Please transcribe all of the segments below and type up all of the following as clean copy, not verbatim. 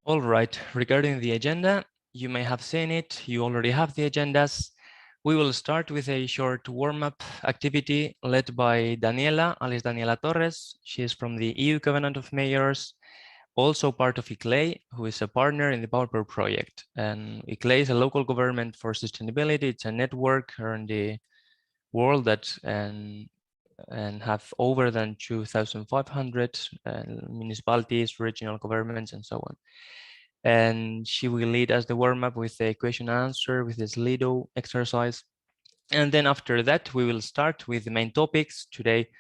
All right, regarding the agenda, you may have seen it, you already have the agendas. We will start with a short warm-up activity led by Daniela, Alice Daniela Torres. She is from the EU Covenant of Mayors, also part of ICLEI, who is a partner in the POWERPOOR project. And ICLEI is a local government for sustainability. It's a network around the world that and have over than 2,500 municipalities, regional governments, and so on. And she will lead us the warm-up with a question and answer with this Slido exercise. And then after that, we will start with the main topics. Today,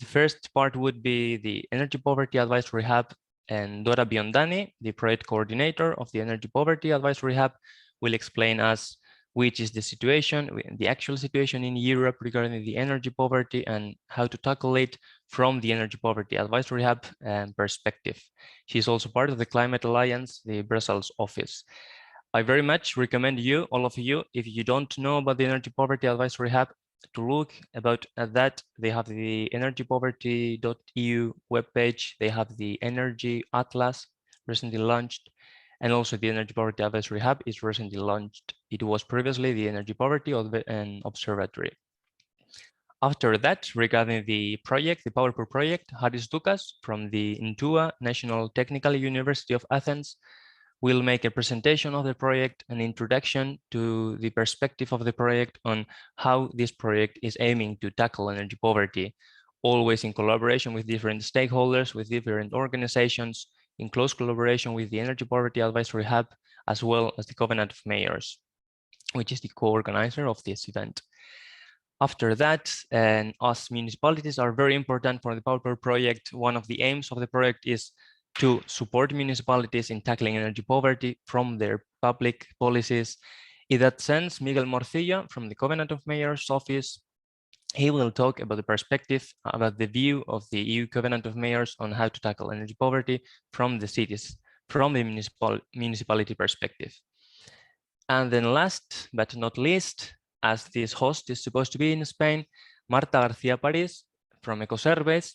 the first part would be the Energy Poverty Advisory Hub, and Dora Biondani, the project coordinator of the Energy Poverty Advisory Hub, will explain us which is the situation, the actual situation in Europe regarding the energy poverty and how to tackle it from the Energy Poverty Advisory Hub perspective. She's also part of the Climate Alliance, the Brussels office. I very much recommend you, all of you, if you don't know about the Energy Poverty Advisory Hub, to look about that. They have the energypoverty.eu webpage. They have the Energy Atlas recently launched, and also the Energy Poverty Advisory Hub is recently launched. It was previously the Energy Poverty Observatory. After that, regarding the project, the POWERPOOR project, Doukas from the NTUA, National Technical University of Athens, will make a presentation of the project, an introduction to the perspective of the project on how this project is aiming to tackle energy poverty, always in collaboration with different stakeholders, with different organizations, in close collaboration with the Energy Poverty Advisory Hub, as well as the Covenant of Mayors, which is the co-organizer of this event. After that, and us municipalities are very important for the POWERPOOR project. One of the aims of the project is to support municipalities in tackling energy poverty from their public policies. In that sense, Miguel Morcillo from the Covenant of Mayors office, he will talk about the perspective, about the view of the EU Covenant of Mayors on how to tackle energy poverty from the cities, from the municipality perspective. And then last but not least, as this host is supposed to be in Spain, Marta García from Ecoserveis.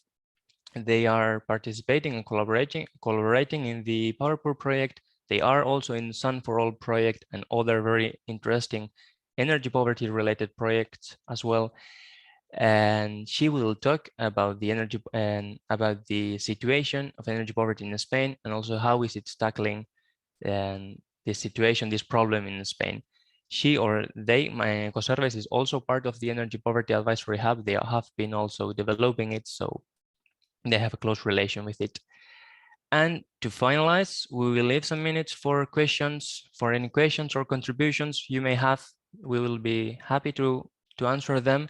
They are participating and collaborating in the POWERPOOR project. They are also in Sun for All project and other very interesting energy poverty related projects as well. And she will talk about the energy and about the situation of energy poverty in Spain, and also how is it tackling this situation, this problem in Spain. She or they, my Ecoserveis, is also part of the Energy Poverty Advisory Hub. They have been also developing it, so they have a close relation with it. And to finalize, we will leave some minutes for questions, for any questions or contributions you may have. We will be happy to answer them.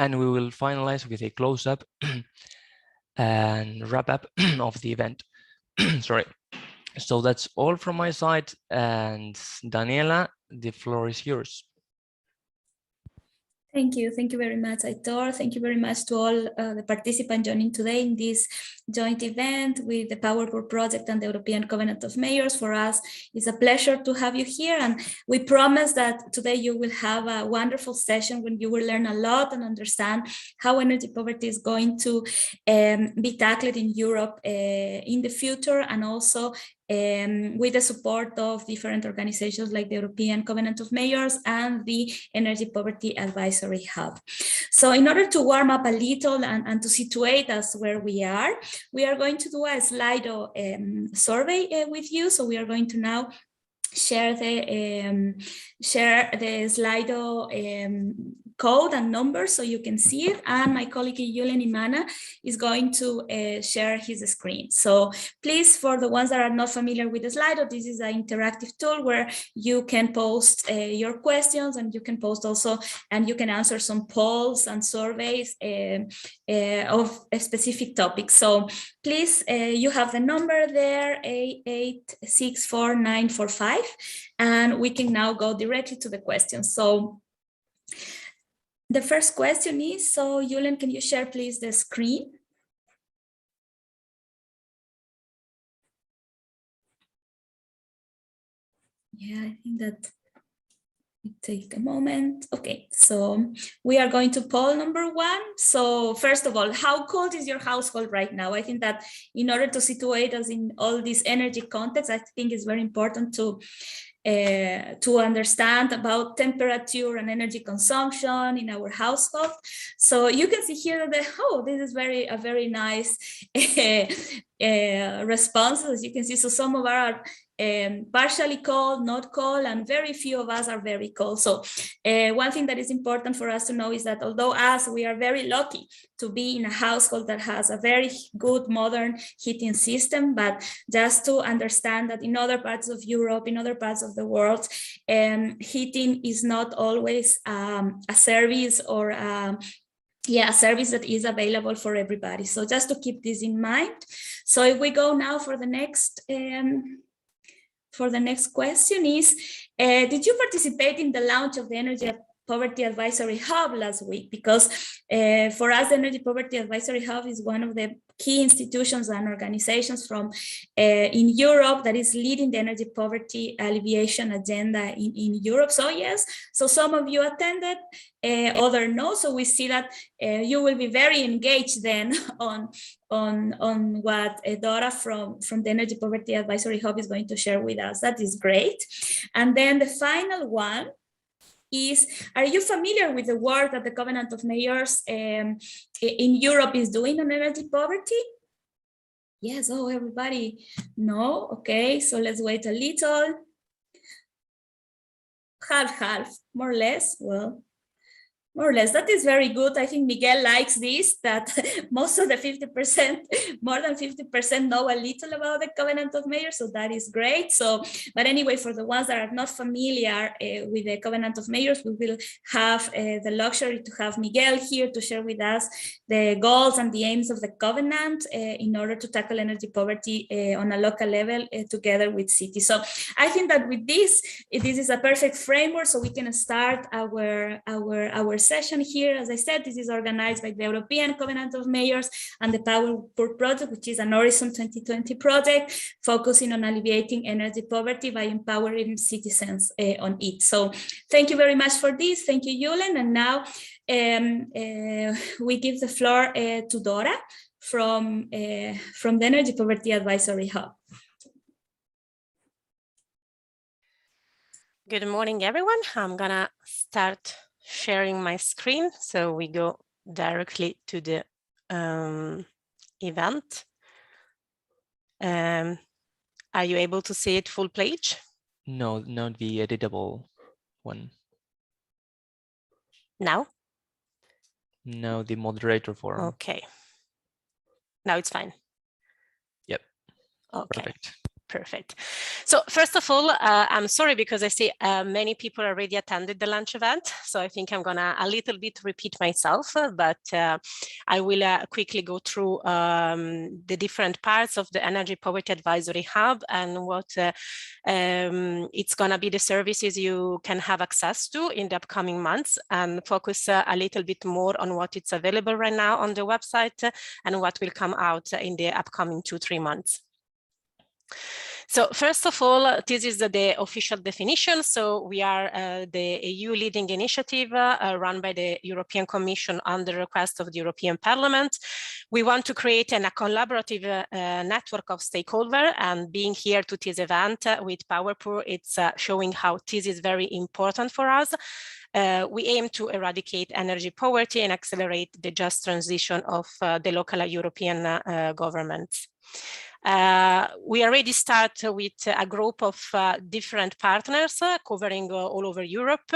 And we will finalize with a close-up and wrap up of the event. Sorry. So that's all from my side. And Daniela, the floor is yours. Thank you very much, Aitor. Thank you very much to all the participants joining today in this joint event with the POWERPOOR project and the European Covenant of Mayors. For us, it's a pleasure to have you here, and we promise that today you will have a wonderful session when you will learn a lot and understand how energy poverty is going to be tackled in Europe in the future, and also with the support of different organizations like the European Covenant of Mayors and the Energy Poverty Advisory Hub. So in order to warm up a little and to situate us where we are going to do a Slido survey with you. So we are going to now share the Slido code and numbers so you can see it, and my colleague Julian Imana is going to share his screen. So please, for the ones that are not familiar with the Slido, this is an interactive tool where you can post your questions, and you can post also, and you can answer some polls and surveys of a specific topics. So please, you have the number there, 8864945, and we can now go directly to the questions. So the first question is, so Julian, can you share please the screen? Yeah, I think that Take a moment. Okay, so we are going to poll number 1. So first of all, how cold is your household right now? I think that in order to situate us in all this energy context, I think it's very important to understand about temperature and energy consumption in our household. So you can see here that this is a very nice response, as you can see. So some of our partially cold, not cold, and very few of us are very cold. So one thing that is important for us to know is that although we are very lucky to be in a household that has a very good modern heating system, but just to understand that in other parts of Europe, in other parts of the world, heating is not always a service or a service that is available for everybody. So just to keep this in mind. So if we go now for the next question is, did you participate in the launch of the Energy Poverty Advisory Hub last week? Because for us, the Energy Poverty Advisory Hub is one of the key institutions and organizations from in Europe that is leading the energy poverty alleviation agenda in Europe. So yes, so some of you attended, others no. So we see that you will be very engaged then on what Dora from the Energy Poverty Advisory Hub is going to share with us. That is great. And then the final one is, are you familiar with the work that the Covenant of Mayors in Europe is doing on energy poverty? Yes, everybody, no, okay, so let's wait a little. Half, more or less, well, more or less, that is very good. I think Miguel likes this, that most of the 50%, more than 50% know a little about the Covenant of Mayors, so that is great. So, but anyway, for the ones that are not familiar with the Covenant of Mayors, we will have the luxury to have Miguel here to share with us the goals and the aims of the Covenant in order to tackle energy poverty on a local level together with cities. So I think that with this is a perfect framework, so we can start our session here. As I said, this is organized by the European Covenant of Mayors and the POWERPOOR project, which is an Horizon 2020 project focusing on alleviating energy poverty by empowering citizens on it. So thank you very much for this. Thank you, Yulen. And now we give the floor to Dora from the Energy Poverty Advisory Hub. Good morning, everyone. I'm gonna start sharing my screen, so we go directly to the event. Are you able to see it full page? No, not the editable one. Now? No, the moderator form. Okay. Now it's fine. Yep. Okay. Perfect. Perfect. So first of all, I'm sorry because I see many people already attended the launch event. So I think I'm gonna a little bit repeat myself, but I will quickly go through the different parts of the Energy Poverty Advisory Hub and what it's gonna be the services you can have access to in the upcoming months, and focus a little bit more on what it's available right now on the website and what will come out in the upcoming 2-3 months. So first of all, this is the official definition. So we are the EU leading initiative run by the European Commission on the request of the European Parliament. We want to create a collaborative network of stakeholders, and being here to this event with POWERPOOR, it's showing how this is very important for us. We aim to eradicate energy poverty and accelerate the just transition of the local European governments. We already start with a group of different partners covering all over Europe.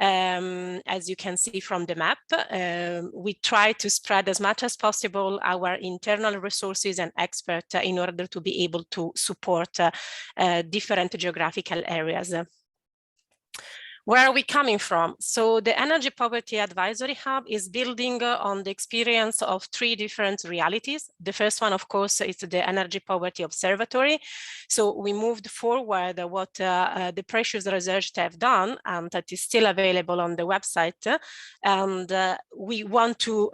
As you can see from the map, we try to spread as much as possible our internal resources and experts in order to be able to support different geographical areas. Where are we coming from? So the Energy Poverty Advisory Hub is building on the experience of 3 different realities. The first one, of course, is the Energy Poverty Observatory. So we moved forward what the Precious Research have done, and that is still available on the website. And we want to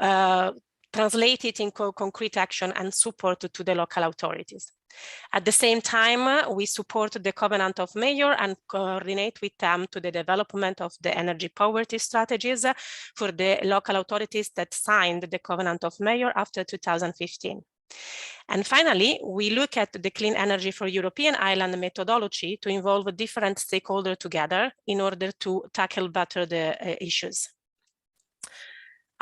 translate it into concrete action and support to the local authorities. At the same time, we support the Covenant of Mayors and coordinate with them to the development of the energy poverty strategies for the local authorities that signed the Covenant of Mayors after 2015. And finally, we look at the Clean Energy for European Island methodology to involve different stakeholders together in order to tackle better the issues.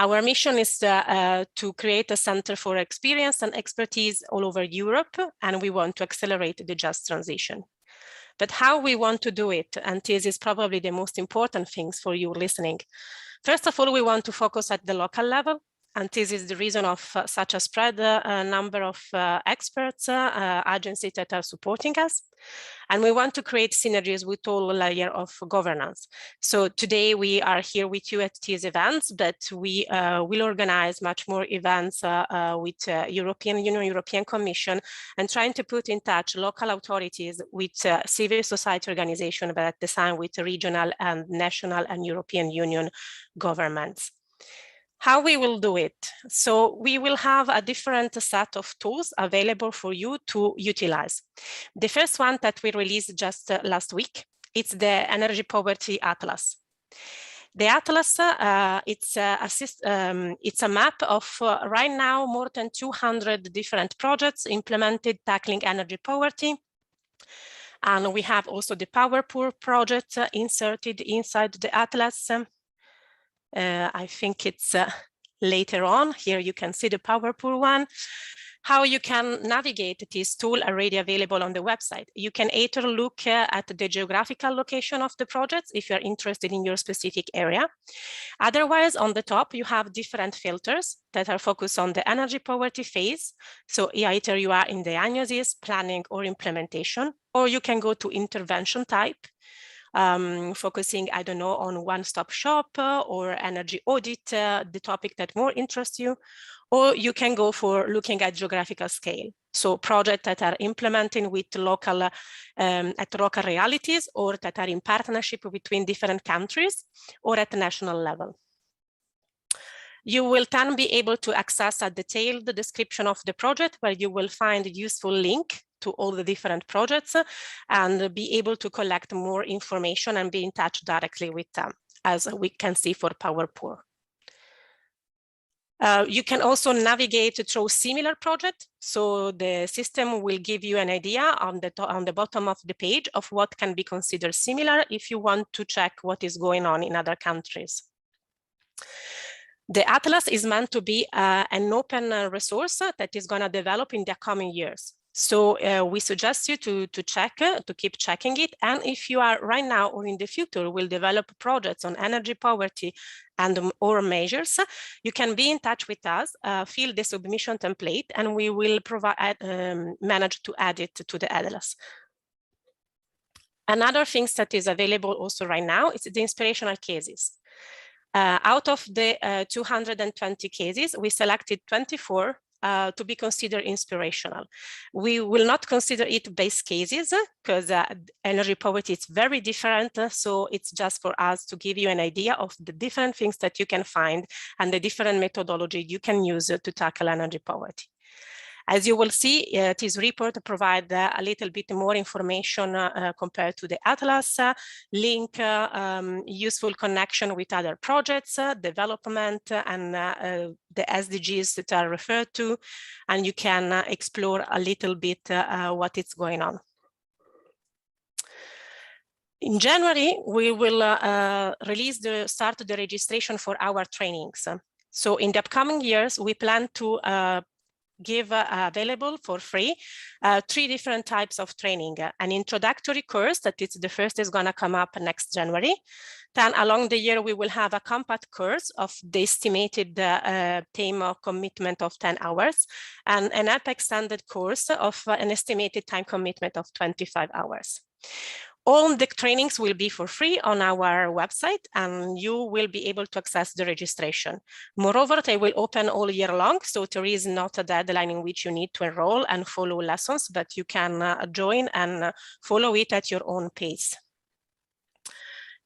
Our mission is to create a center for experience and expertise all over Europe, and we want to accelerate the just transition. But how we want to do it, and this is probably the most important things for you listening. First of all, we want to focus at the local level, and this is the reason of such a spread number of experts, agencies that are supporting us. And we want to create synergies with all layers of governance. So today we are here with you at these events, but we will organize much more events with European Union, European Commission, and trying to put in touch local authorities with civil society organizations, but at the same with regional and national and European Union governments. How we will do it? So we will have a different set of tools available for you to utilize. The first one that we released just last week, it's the Energy Poverty Atlas. The Atlas, it's a map of right now more than 200 different projects implemented tackling energy poverty. And we have also the POWERPOOR project inserted inside the Atlas. I think it's later on. Here you can see the POWERPOOR one. How you can navigate this tool already available on the website. You can either look at the geographical location of the projects if you're interested in your specific area. Otherwise, on the top, you have different filters that are focused on the energy poverty phase. So either you are in the diagnosis, planning, or implementation, or you can go to intervention type. Focusing, I don't know, on one-stop shop or energy audit, the topic that more interests you, or you can go for looking at geographical scale. So projects that are implementing with local, at local realities, or that are in partnership between different countries, or at the national level. You will then be able to access a detailed description of the project where you will find a useful link to all the different projects and be able to collect more information and be in touch directly with them, as we can see for POWERPOOR. You can also navigate through similar projects. So the system will give you an idea on the bottom of the page of what can be considered similar if you want to check what is going on in other countries. The Atlas is meant to be an open resource that is going to develop in the coming years. So we suggest you to keep checking it. And if you are right now or in the future will develop projects on energy poverty and or measures, you can be in touch with us, fill the submission template, and we will provide manage to add it to the Atlas. Another thing that is available also right now is the inspirational cases. Out of the 220 cases, we selected 24 to be considered inspirational. We will not consider it base cases because energy poverty is very different. So it's just for us to give you an idea of the different things that you can find and the different methodology you can use to tackle energy poverty. As you will see, this report provides a little bit more information compared to the Atlas, link useful connection with other projects, development, and the SDGs that are referred to, and you can explore a little bit what is going on. In January, we will start the registration for our trainings. So in the upcoming years, we plan to give available for free 3 different types of training. An introductory course that is the first is going to come up next January. Then along the year, we will have a compact course of the estimated time of commitment of 10 hours and an EPAH extended course of an estimated time commitment of 25 hours. All the trainings will be for free on our website, and you will be able to access the registration. Moreover, they will open all year long, so there is not a deadline in which you need to enroll and follow lessons, but you can join and follow it at your own pace.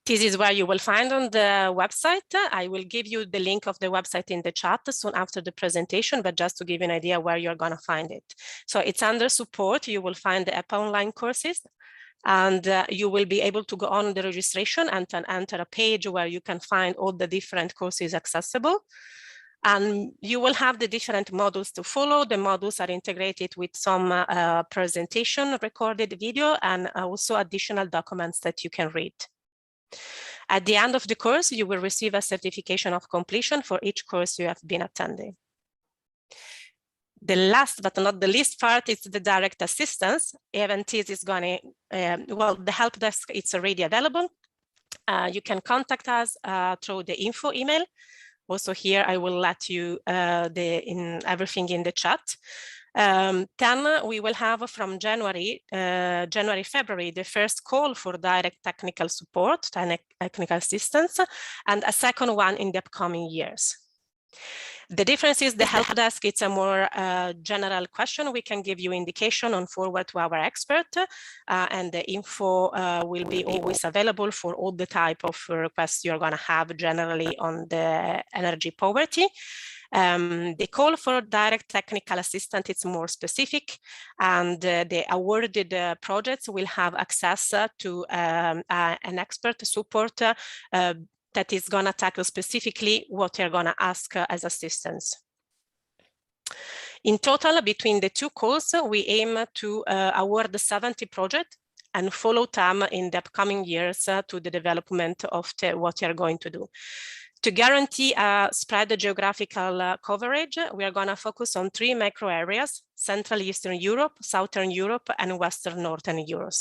This is where you will find on the website. I will give you the link of the website in the chat soon after the presentation, but just to give you an idea where you're going to find it. So it's under support. You will find the EPAH online courses, and you will be able to go on the registration and then enter a page where you can find all the different courses accessible. And you will have the different modules to follow. The modules are integrated with some presentation, recorded video, and also additional documents that you can read. At the end of the course, you will receive a certification of completion for each course you have been attending. The last but not the least part is the direct assistance. Even this is going to, well, the help desk, it's already available. You can contact us through the info email. Also here, I will let you everything in the chat. Then we will have from January, February, the first call for direct technical support, technical assistance, and a second one in the upcoming years. The difference is the help desk, it's a more general question. We can give you indication on forward to our expert, and the info will be always available for all the type of requests you're going to have generally on the energy poverty. The call for direct technical assistance is more specific, and the awarded projects will have access to an expert support that is going to tackle specifically what you're going to ask as assistance. In total, between the two calls, we aim to award 70 projects and follow them in the upcoming years to the development of what you're going to do. To guarantee spread geographical coverage, we are going to focus on 3 macro areas: Central Eastern Europe, Southern Europe, and Western Northern Europe.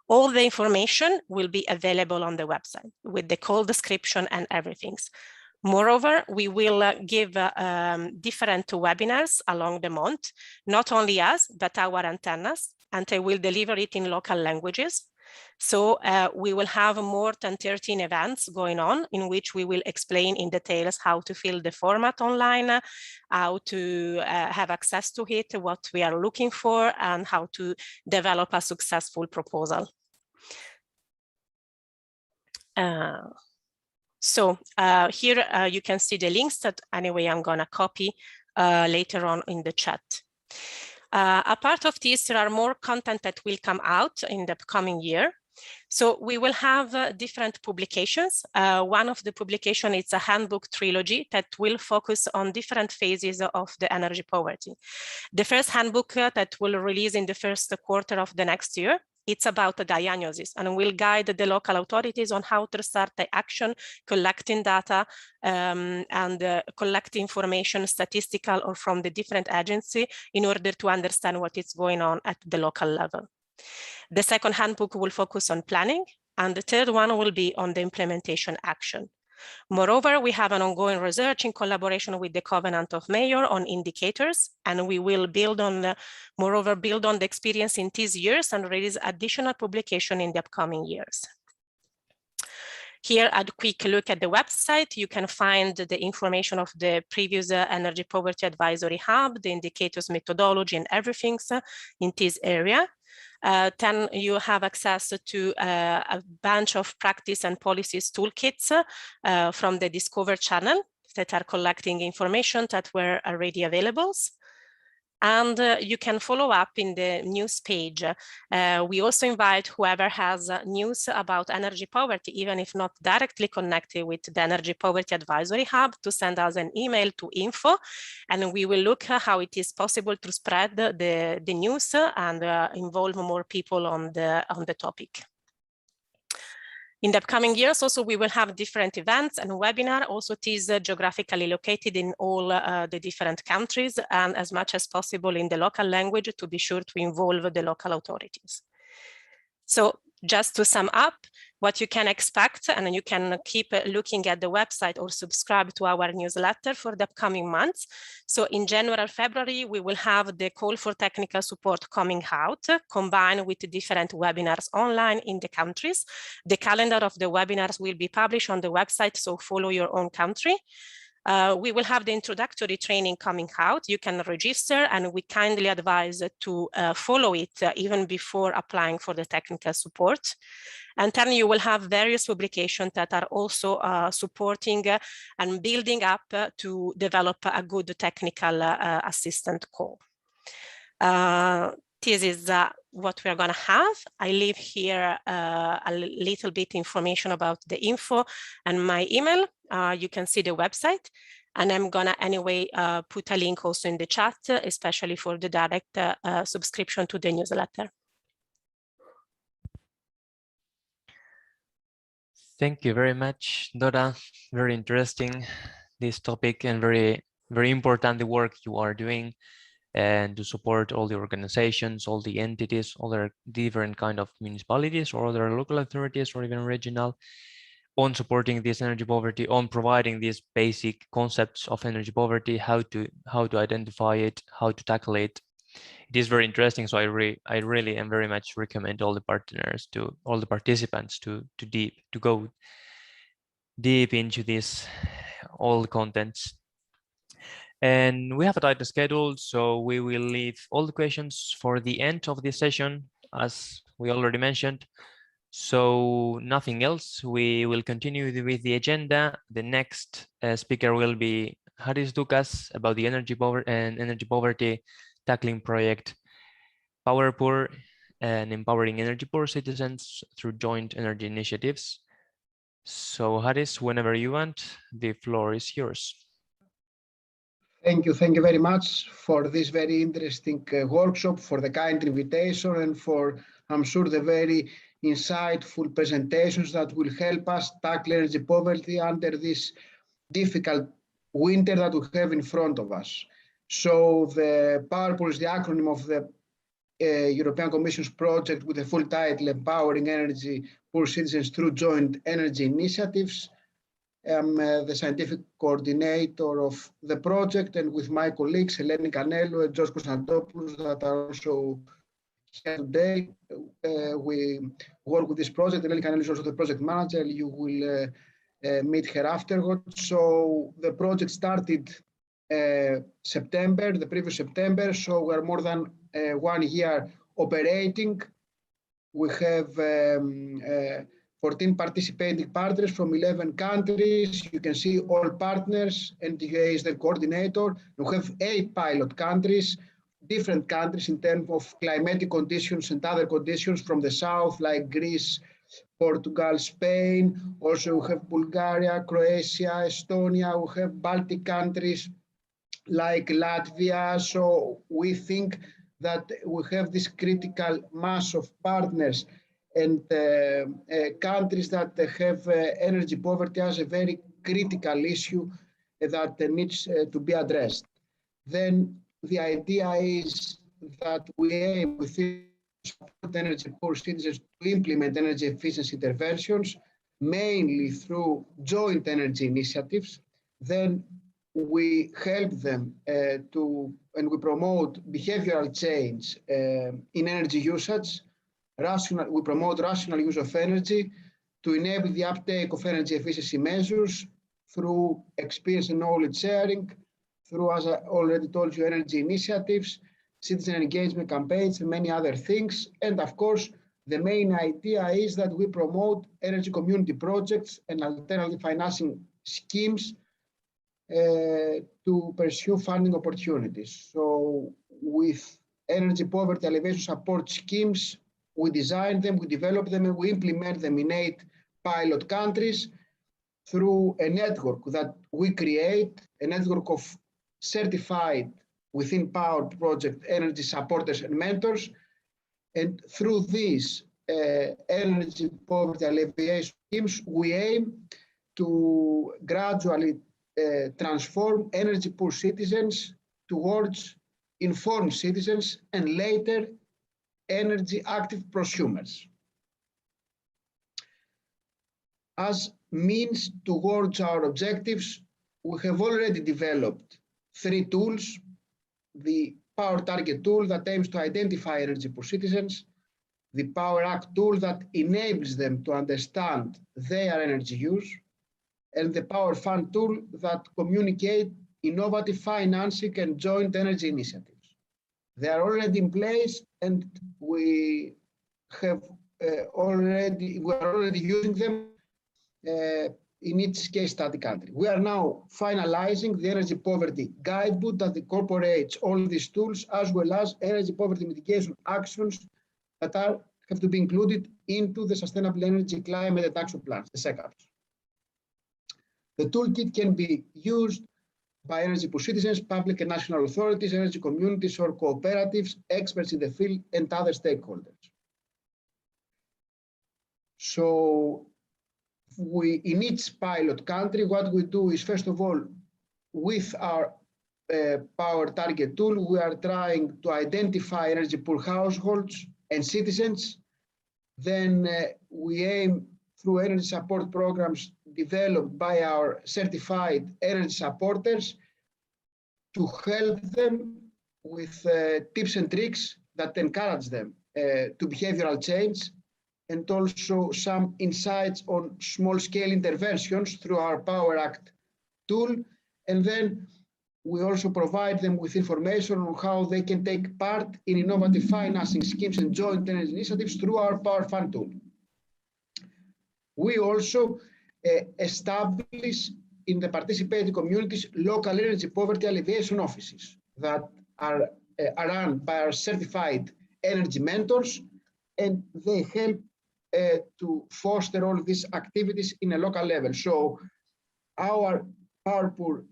All the information will be available on the website with the call description and everything. Moreover, we will give different webinars along the month, not only us, but our antennas, and they will deliver it in local languages. So we will have more than 13 events going on in which we will explain in details how to fill the format online, how to have access to it, what we are looking for, and how to develop a successful proposal. Here you can see the links that anyway I'm going to copy later on in the chat. A part of this, there are more content that will come out in the coming year. So we will have different publications. One of the publications is a handbook trilogy that will focus on different phases of the energy poverty. The first handbook that will release in the first quarter of the next year, it's about the diagnosis and will guide the local authorities on how to start the action, collecting data and collect information, statistical or from the different agencies, in order to understand what is going on at the local level. The second handbook will focus on planning, and the third one will be on the implementation action. Moreover, we have an ongoing research in collaboration with the Covenant of Mayors on indicators, and we will build on, moreover, build on the experience in these years and release additional publication in the upcoming years. Here, a quick look at the website. You can find the information of the previous Energy Poverty Advisory Hub, the indicators methodology and everything in this area. Then you have access to a bunch of practice and policies toolkits from the Discover channel that are collecting information that were already available. And you can follow up in the news page. We also invite whoever has news about energy poverty, even if not directly connected with the Energy Poverty Advisory Hub, to send us an email to info, and we will look at how it is possible to spread the news and involve more people on the topic. In the upcoming years, also, we will have different events and webinar. Also, it is geographically located in all the different countries, and as much as possible in the local language to be sure to involve the local authorities. So just to sum up, what you can expect, and you can keep looking at the website or subscribe to our newsletter for the upcoming months. So in January, February, we will have the call for technical support coming out, combined with different webinars online in the countries. The calendar of the webinars will be published on the website, so follow your own country. We will have the introductory training coming out. You can register, and we kindly advise to follow it even before applying for the technical support. And then you will have various publications that are also supporting and building up to develop a good technical assistant call. This is what we're going to have. I leave here a little bit information about the info and my email. You can see the website, and I'm going to anyway put a link also in the chat, especially for the direct subscription to the newsletter. Thank you very much, Dora. Very interesting, this topic, and very important the work you are doing, and to support all the organizations, all the entities, all the different kind of municipalities or other local authorities or even regional, on supporting this energy poverty, on providing these basic concepts of energy poverty, how to identify it, how to tackle it. It is very interesting. So I really and very much recommend all the partners, to all the participants to go deep into this, all the contents. And we have a tight schedule, so we will leave all the questions for the end of this session, as we already mentioned. So nothing else. We will continue with the agenda. The next speaker will be Doukas about the energy poverty tackling project POWERPOOR and empowering energy poor citizens through joint energy initiatives. So Haris, whenever you want, the floor is yours. Thank you very much for this very interesting workshop, for the kind invitation, and for, I'm sure, the very insightful presentations that will help us tackle energy poverty under this difficult winter that we have in front of us. So the POWERPOOR is the acronym of the European Commission's project with the full title Empowering Energy Poor Citizens Through Joint Energy Initiatives. I'm the scientific coordinator of the project, and with my colleagues Eleni Canello and George Konstantopoulos that are also here today, we work with this project. Eleni Canello is also the project manager. You will meet her afterwards. So the project started the previous September, so we're more than 1 year operating. We have 14 participating partners from 11 countries. You can see all partners. NTUA is the coordinator. We have 8 pilot countries, different countries in terms of climatic conditions and other conditions from the south, like Greece, Portugal, Spain. Also, we have Bulgaria, Croatia, Estonia. We have Baltic countries like Latvia. So we think that we have this critical mass of partners and countries that have energy poverty as a very critical issue that needs to be addressed. Then the idea is that we aim within support energy poor citizens to implement energy efficiency interventions, mainly through joint energy initiatives. Then we help them and we promote behavioral change in energy usage. We promote rational use of energy to enable the uptake of energy efficiency measures through experience and knowledge sharing, through, as I already told you, energy initiatives, citizen engagement campaigns, and many other things. And of course, the main idea is that we promote energy community projects and alternative financing schemes to pursue funding opportunities. So with energy poverty alleviation support schemes, we design them, we develop them, and we implement them in 8 pilot countries through a network that we create, a network of certified within POWER project energy supporters and mentors. And through these energy poverty alleviation schemes, we aim to gradually transform energy poor citizens towards informed citizens and later energy active prosumers. As means towards our objectives, we have already developed 3 tools. The Power Target tool that aims to identify energy poor citizens, the Power Act tool that enables them to understand their energy use, and the Power Fund tool that communicate innovative financing and joint energy initiatives. They are already in place, and we are already using them in each case study country. We are now finalizing the energy poverty guidebook that incorporates all these tools, as well as energy poverty mitigation actions that have to be included into the sustainable energy climate and action plans, the SECAPs. The toolkit can be used by energy poor citizens, public and national authorities, energy communities or cooperatives, experts in the field, and other stakeholders. So in each pilot country, what we do is, first of all, with our power target tool, we are trying to identify energy poor households and citizens. Then we aim through energy support programs developed by our certified energy supporters to help them with tips and tricks that encourage them to behavioral change, and also some insights on small-scale interventions through our Power Act tool. And then we also provide them with information on how they can take part in innovative financing schemes and joint energy initiatives through our Power Fund tool. We also establish in the participating communities local energy poverty alleviation offices that are run by our certified energy mentors, and they help to foster all these activities in a local level. So our POWERPOOR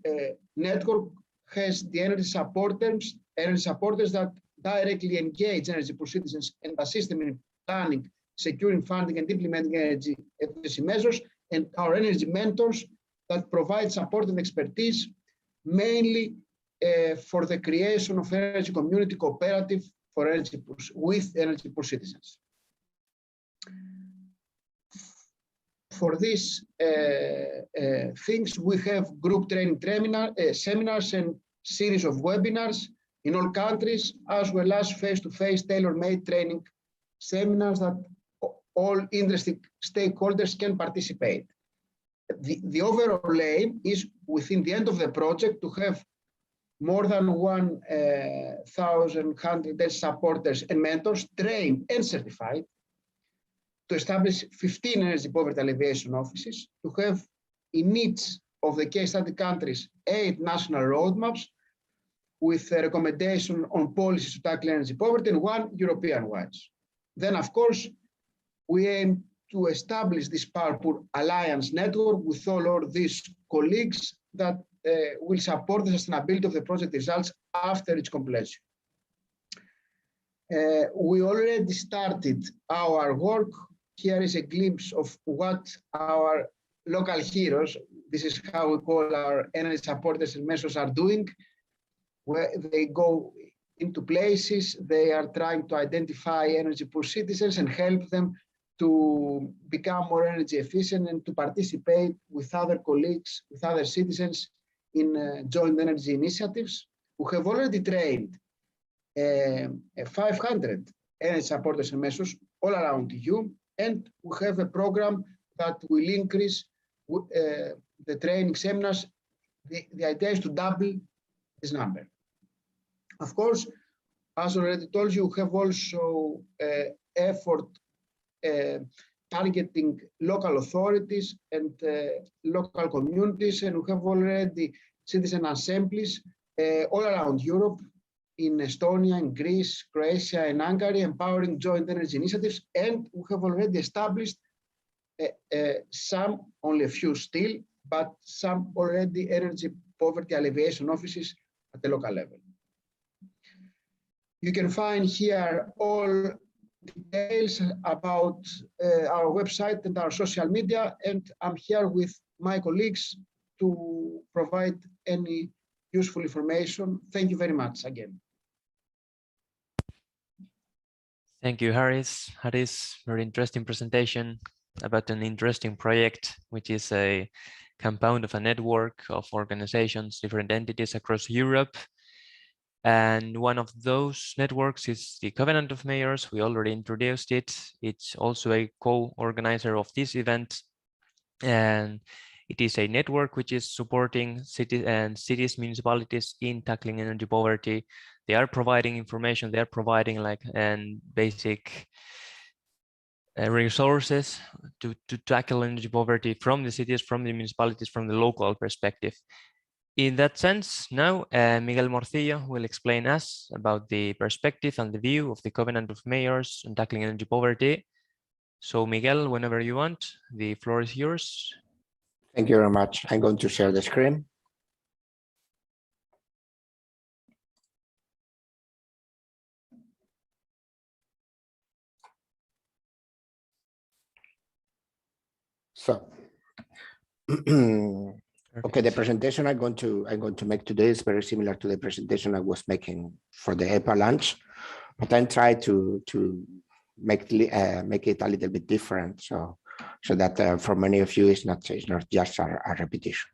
network has the energy supporters that directly engage energy poor citizens and assist them in planning, securing funding, and implementing energy efficiency measures, and our energy mentors that provide support and expertise, mainly for the creation of energy community cooperative for energy poor, with energy poor citizens. For these things, we have group training seminars and series of webinars in all countries, as well as face-to-face tailor-made training seminars that all interested stakeholders can participate. The overall aim is, within the end of the project, to have more than 1,100 supporters and mentors trained and certified, to establish 15 energy poverty alleviation offices, to have in each of the case study countries 8 national roadmaps with a recommendation on policies to tackle energy poverty, and 1 European-wide. Then, of course, we aim to establish this POWERPOOR Alliance network with all these colleagues that will support the sustainability of the project results after its completion. We already started our work. Here is a glimpse of what our local heroes, this is how we call our energy supporters and mentors, are doing, where they go into places, they are trying to identify energy poor citizens and help them to become more energy efficient and to participate with other colleagues, with other citizens in joint energy initiatives. We have already trained 500 energy supporters and mentors all around the EU, and we have a program that will increase the training seminars. The idea is to double this number. Of course, as already told you, we have also effort targeting local authorities and local communities, and we have already citizen assemblies all around Europe, in Estonia, in Greece, Croatia, and Hungary, empowering joint energy initiatives, and we have already established some, only a few still, but some already energy poverty alleviation offices at the local level. You can find here all details about our website and our social media, and I'm here with my colleagues to provide any useful information. Thank you very much again. Thank you, Haris. Haris, very interesting presentation about an interesting project, which is a compound of a network of organizations, different entities across Europe. And one of those networks is the Covenant of Mayors. We already introduced it. It's also a co-organizer of this event. And It is a network which is supporting cities, municipalities in tackling energy poverty. They are providing information, they are providing like basic resources to tackle energy poverty from the cities, from the municipalities, from the local perspective. In that sense, now Miguel Morcillo will explain us about the perspective and the view of the Covenant of Mayors on tackling energy poverty. So Miguel, whenever you want, the floor is yours. Thank you very much. I'm going to share the screen. So, okay, the presentation I'm going to make today is very similar to the presentation I was making for the EPAH launch, but I'm trying to make it a little bit different, so that for many of you it's not just a repetition.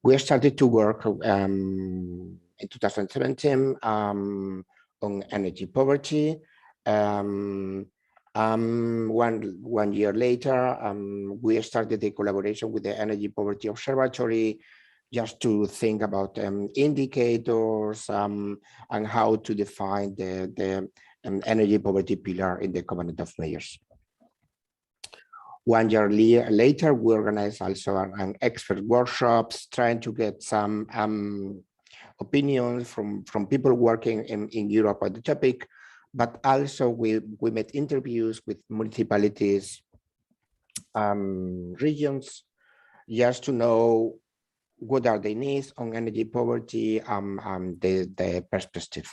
We started to work in 2017 on energy poverty. One year later, we started a collaboration with the Energy Poverty Observatory just to think about indicators and how to define the energy poverty pillar in the Covenant of Mayors. 1 year later, we organized also an expert workshops, trying to get some opinions from people working in Europe on the topic, but also we made interviews with municipalities, regions, just to know what are the needs on energy poverty, the perspective.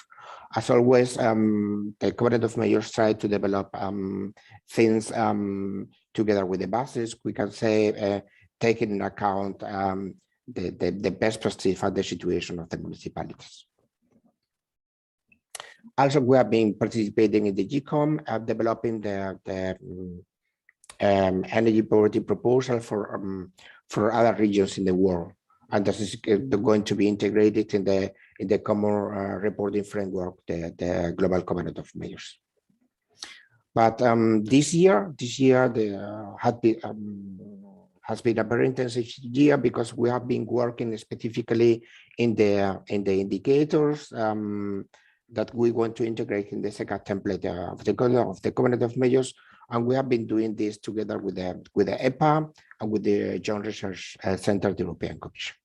As always, the Covenant of Mayors tried to develop things together with the bases, we can say, taking into account the perspective and the situation of the municipalities. Also, we have been participating in the GCOM, developing the energy poverty proposal for other regions in the world, and this is going to be integrated in the common reporting framework, the Global Covenant of Mayors. But this year has been a very intensive year because we have been working specifically in the indicators that we want to integrate in the second template of the Covenant of Mayors, and we have been doing this together with the EPAH and with the Joint Research Center of the European Commission.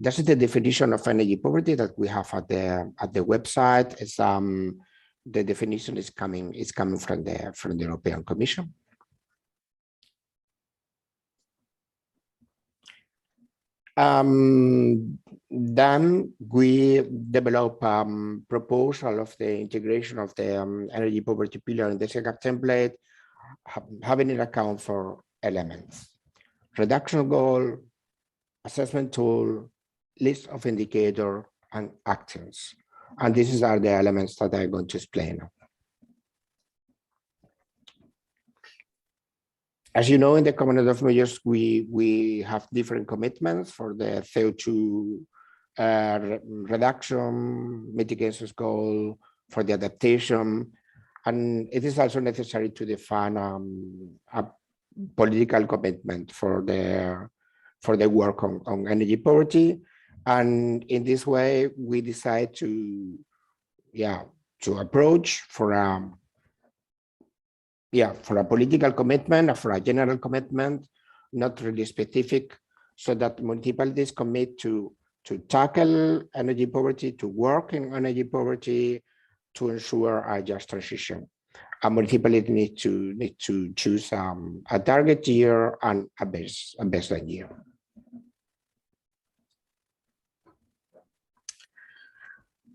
This is the definition of energy poverty that we have at the website. It's, the definition is coming from the European Commission. Then we develop proposal of the integration of the energy poverty pillar in the second template, having in account for elements: reduction goal, assessment tool, list of indicator, and actions. And these are the elements that I'm going to explain. As you know, in the Covenant of Mayors, we have different commitments for the CO2 reduction, mitigation goal, for the adaptation, and it is also necessary to define a political commitment for the work on energy poverty. And in this way, we decide to approach for a political commitment, or for a general commitment, not really specific, so that municipalities commit to tackle energy poverty, to work in energy poverty, to ensure a just transition. A municipality needs to choose a target year and a baseline year.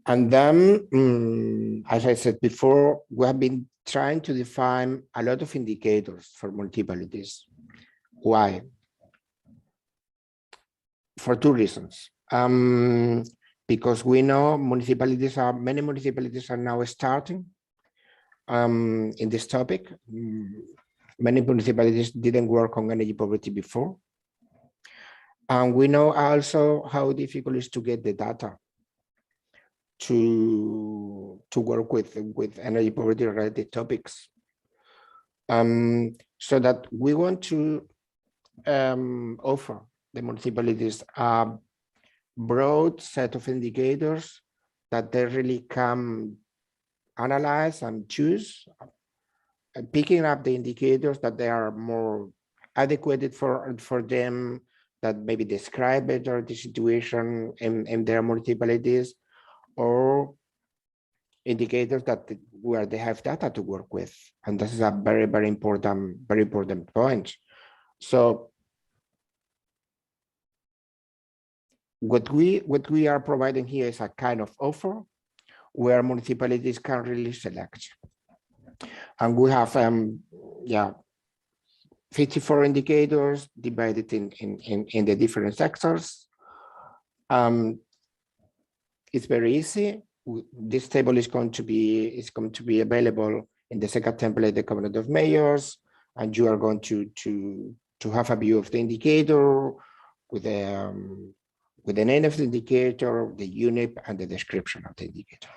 And then, as I said before, we have been trying to define a lot of indicators for municipalities. Why? For two reasons. Because we know many municipalities are now starting in this topic. Many municipalities didn't work on energy poverty before. And we know also how difficult it is to get the data to work with energy poverty related topics. So that we want to offer the municipalities a broad set of indicators that they really can analyze and choose, picking up the indicators that they are more adequate for them, that maybe describe better the situation in their municipalities, or indicators that where they have data to work with. And this is a very important point. So what we are providing here is a kind of offer where municipalities can really select. And we have 54 indicators divided in the different sectors. It's very easy. This table is going to be available in the second template, the Covenant of Mayors, and you are going to have a view of the indicator with the name of the indicator, the unit, and the description of the indicator.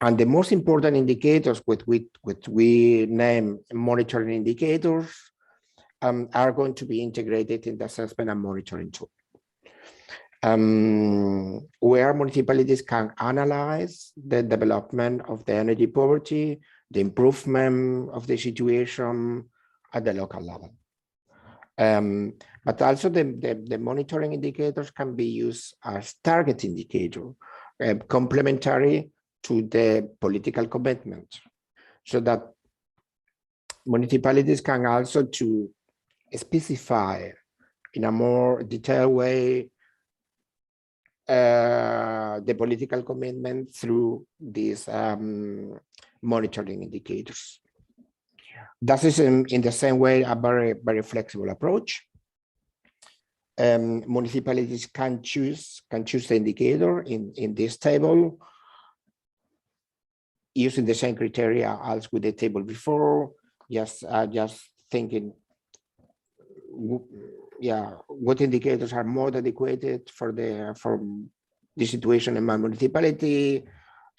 And the most important indicators, which we name monitoring indicators, are going to be integrated in the assessment and monitoring tool. Where municipalities can analyze the development of the energy poverty, the improvement of the situation at the local level. But also the monitoring indicators can be used as target indicator, complementary to the political commitment, so that municipalities can also to specify in a more detailed way the political commitment through these monitoring indicators. That is in the same way a very flexible approach. Municipalities can choose the indicator in this table using the same criteria as with the table before. Just thinking, what indicators are more adequate for the situation in my municipality,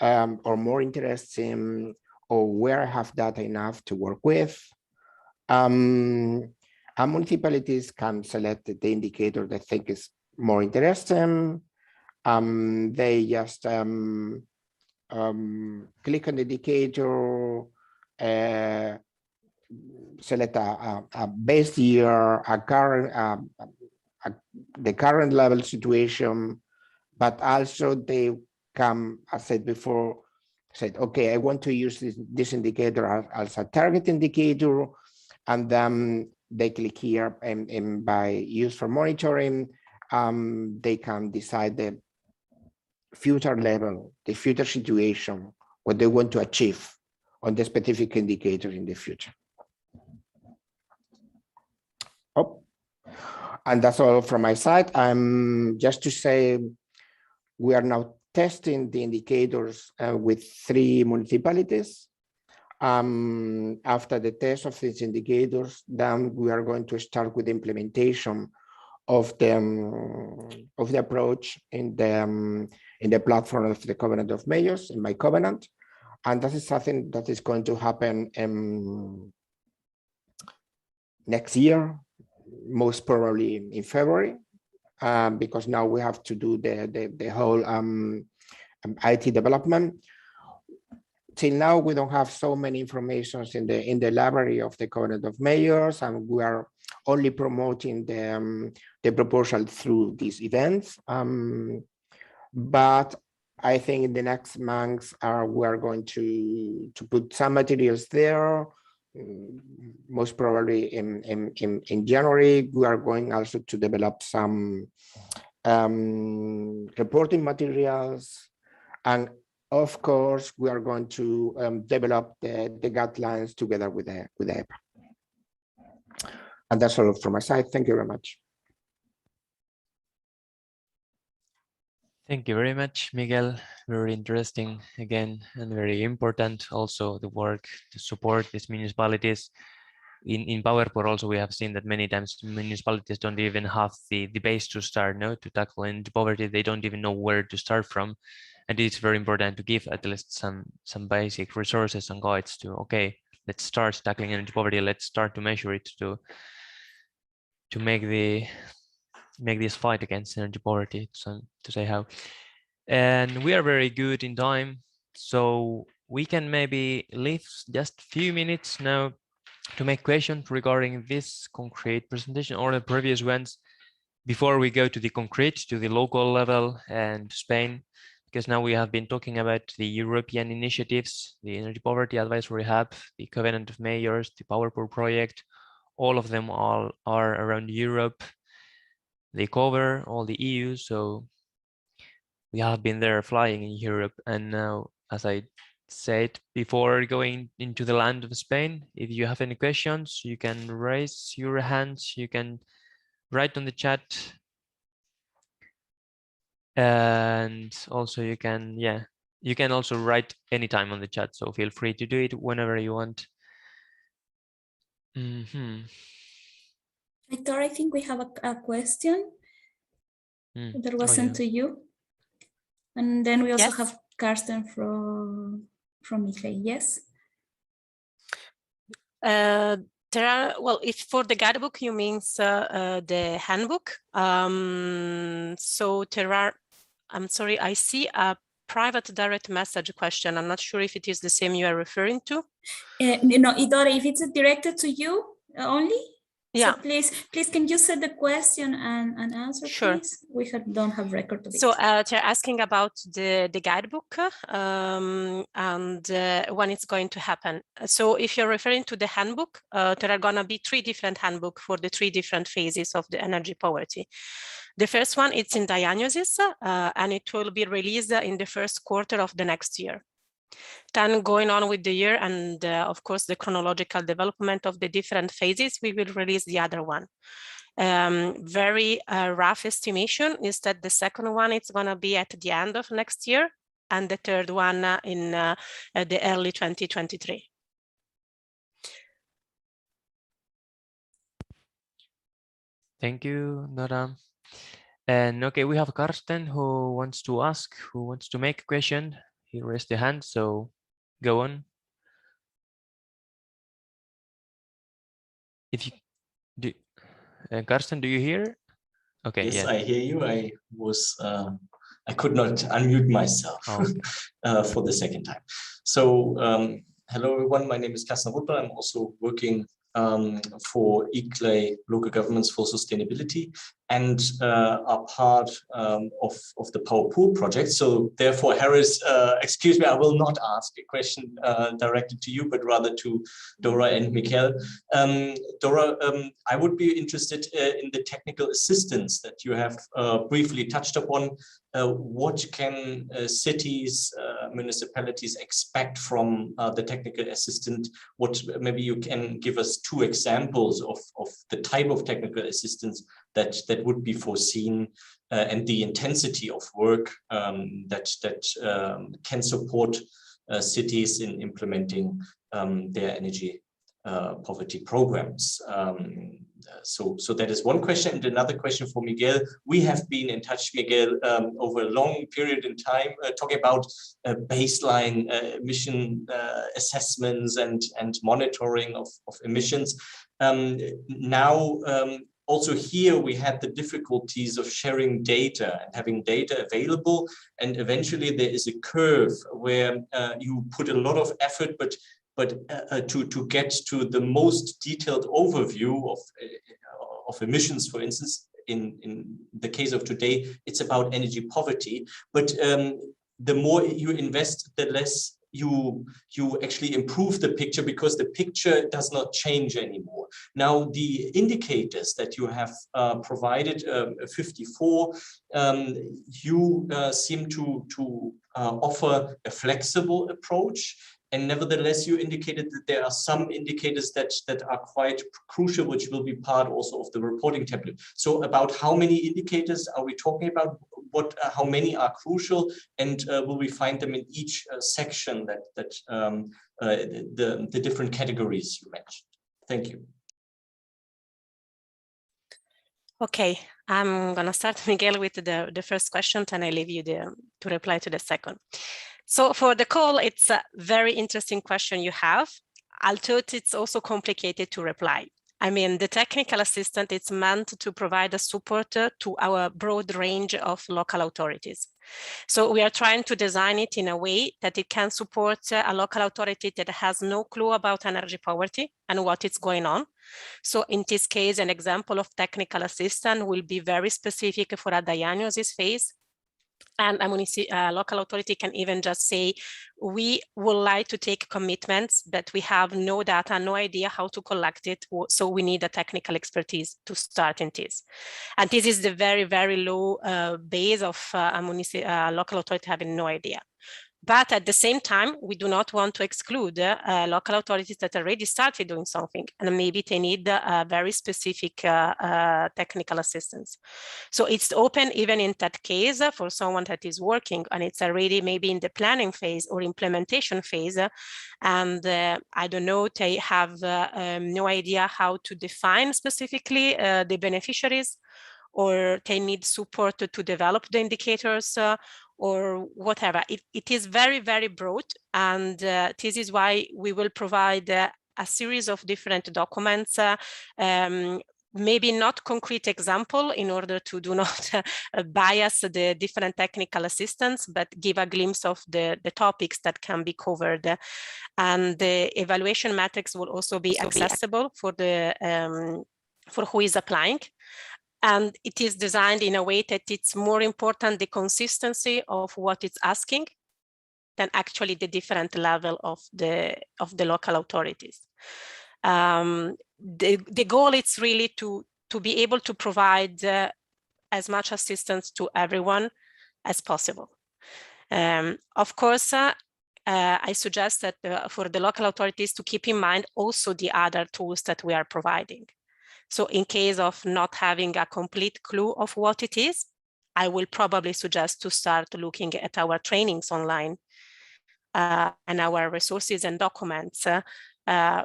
or more interesting, or where I have data enough to work with. And municipalities can select the indicator they think is more interesting. They just click on the indicator, select a base year, the current level situation, but also they come, as I said before, said, okay, I want to use this indicator as a target indicator, and then they click here, and by use for monitoring, they can decide the future level, the future situation, what they want to achieve on the specific indicator in the future. Oh, and that's all from my side. Just to say, we are now testing the indicators with 3 municipalities. After the test of these indicators, then we are going to start with the implementation of the approach in the platform of the Covenant of Mayors, in my covenant. And that is something that is going to happen next year, most probably in February, because now we have to do the whole IT development. Till now, we don't have so many informations in the library of the Covenant of Mayors, and we are only promoting the proposal through these events. But I think in the next months, we are going to put some materials there. Most probably in January, we are going also to develop some reporting materials, and of course, we are going to develop the guidelines together with the EPAH. And that's all from my side. Thank you very much. Thank you very much, Miguel. Very interesting again, and very important also the work to support these municipalities. In POWERPOOR also, we have seen that many times municipalities don't even have the base to start, to tackle energy poverty. They don't even know where to start from. And it's very important to give at least some basic resources and guides to, okay, let's start tackling energy poverty. Let's start to measure it to make this fight against energy poverty, so to say how. And we are very good in time, so we can maybe leave just a few minutes now to make questions regarding this concrete presentation or the previous ones before we go to the concrete, to the local level and Spain, because now we have been talking about the European initiatives, the Energy Poverty Advisory Hub, the Covenant of Mayors, the POWERPOOR project. All of them all are around Europe. They cover all the EU, so we have been there flying in Europe. And now, as I said before going into the land of Spain, if you have any questions, you can raise your hands, you can write on the chat. And also you can, you can also write anytime on the chat, so feel free to do it whenever you want. Aitor, I think we have a question that was sent to you. And then we also have Karsten from Miguel. Yes. There are, well, if for the guidebook you means the handbook. So there are, I'm sorry, I see a private direct message question. I'm not sure if it is the same you are referring to. No, Dora, if it's directed to you only. Yeah. So please, can you set the question and answer, sure. Please? We don't have record of it. So they're asking about the guidebook and when it's going to happen. So if you're referring to the handbook, there are going to be 3 different handbooks for the 3 different phases of the energy poverty. The first one, it's in diagnosis, and it will be released in the first quarter of the next year. Then going on with the year and of course the chronological development of the different phases, we will release the other one. Very rough estimation is that the second one is going to be at the end of next year, and the third one in the early 2023. Thank you, Dora. And okay, we have Karsten who wants to make a question. He raised the hand, so go on. If you do, Karsten, do you hear? Okay. Yes, yeah. I hear you. I could not unmute myself for the second time. So hello everyone, my name is Karsten Rutter. I'm also working for ICLEI, Local Governments for Sustainability, and are part of the POWERPOOR project. So therefore, Harris, excuse me, I will not ask a question directed to you, but rather to Dora and Miguel. Dora, I would be interested in the technical assistance that you have briefly touched upon. What can cities, municipalities expect from the technical assistant? What maybe you can give us 2 examples of the type of technical assistance that would be foreseen and the intensity of work that can support cities in implementing their energy poverty programs. So that is one question. And another question for Miguel. We have been in touch, Miguel, over a long period in time, talking about baseline emission assessments and monitoring of emissions. Now, also here we had the difficulties of sharing data and having data available, and eventually there is a curve where you put a lot of effort, but to get to the most detailed overview of emissions, for instance, in the case of today, it's about energy poverty. But the more you invest, the less you actually improve the picture, because the picture does not change anymore. Now, the indicators that you have provided, 54, you seem to offer a flexible approach. And nevertheless, you indicated that there are some indicators that are quite crucial, which will be part also of the reporting template. So about how many indicators are we talking about? How many are crucial? And will we find them in each section that the different categories you mentioned? Thank you. Okay, I'm going to start, Miguel, with the first question, and I leave you to reply to the second. So for the call, it's a very interesting question you have. Although it's also complicated to reply. I mean, the technical assistant is meant to provide a support to our broad range of local authorities. So we are trying to design it in a way that it can support a local authority that has no clue about energy poverty and what is going on. So in this case, an example of technical assistant will be very specific for a diagnosis phase. And a local authority can even just say, we would like to take commitments, but we have no data, no idea how to collect it. So we need a technical expertise to start in this. And this is the very, very low base of a local authority having no idea. But at the same time, we do not want to exclude local authorities that already started doing something, and maybe they need very specific technical assistance. So it's open even in that case for someone that is working and it's already maybe in the planning phase or implementation phase. And I don't know, they have no idea how to define specifically the beneficiaries, or they need support to develop the indicators, or whatever. It is very, very broad. And this is why we will provide a series of different documents, maybe not concrete example in order to do not bias the different technical assistants, but give a glimpse of the topics that can be covered. And the evaluation metrics will also be accessible for the for who is applying. And it is designed in a way that it's more important the consistency of what it's asking than actually the different level of the local authorities. The goal is really to be able to provide as much assistance to everyone as possible. Of course, I suggest that for the local authorities to keep in mind also the other tools that we are providing. So in case of not having a complete clue of what it is, I will probably suggest to start looking at our trainings online and our resources and documents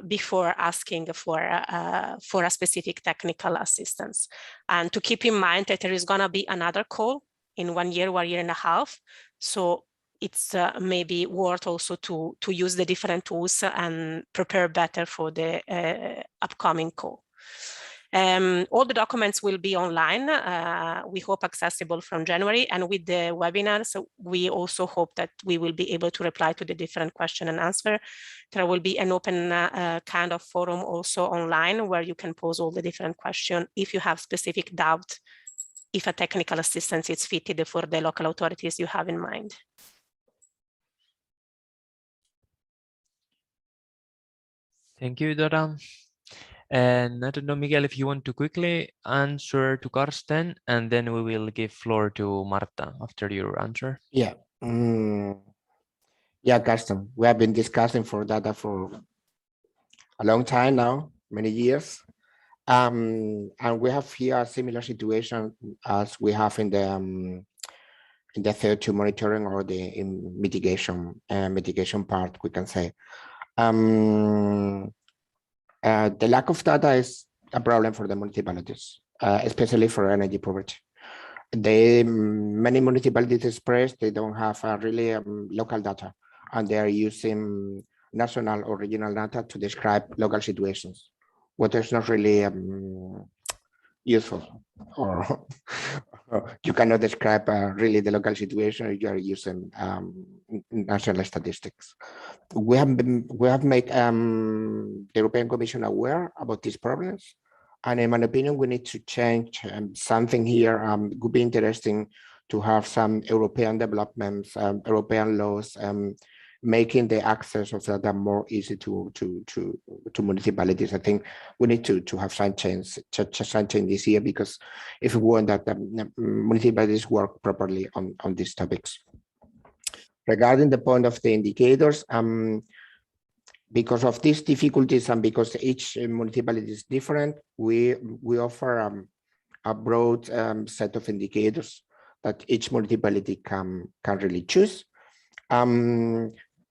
before asking for a specific technical assistance. And to keep in mind that there is going to be another call in 1 year, 1.5 years. So it's maybe worth also to use the different tools and prepare better for the upcoming call. All the documents will be online, we hope accessible from January, and with the webinars, we also hope that we will be able to reply to the different question and answer. There will be an open kind of forum also online where you can pose all the different questions if you have specific doubt, if a technical assistance is fitted for the local authorities you have in mind. Thank you, Dora. And I don't know, Miguel, if you want to quickly answer to Karsten, and then we will give floor to Marta after your answer. Yeah. Yeah, Karsten, we have been discussing for data for a long time now, many years. And we have here a similar situation as we have in the CO2 monitoring or the mitigation part, we can say. The lack of data is a problem for the municipalities, especially for energy poverty. Many municipalities express they don't have really local data, and they are using national or regional data to describe local situations, what is not really useful, or you cannot describe really the local situation if you are using national statistics. We have made the European Commission aware about these problems, and in my opinion, we need to change something here. It would be interesting to have some European developments, European laws, making the access of data more easy to municipalities. I think we need to have some change this year, because if we want that municipalities work properly on these topics. Regarding the point of the indicators, because of these difficulties and because each municipality is different, we offer a broad set of indicators that each municipality can really choose.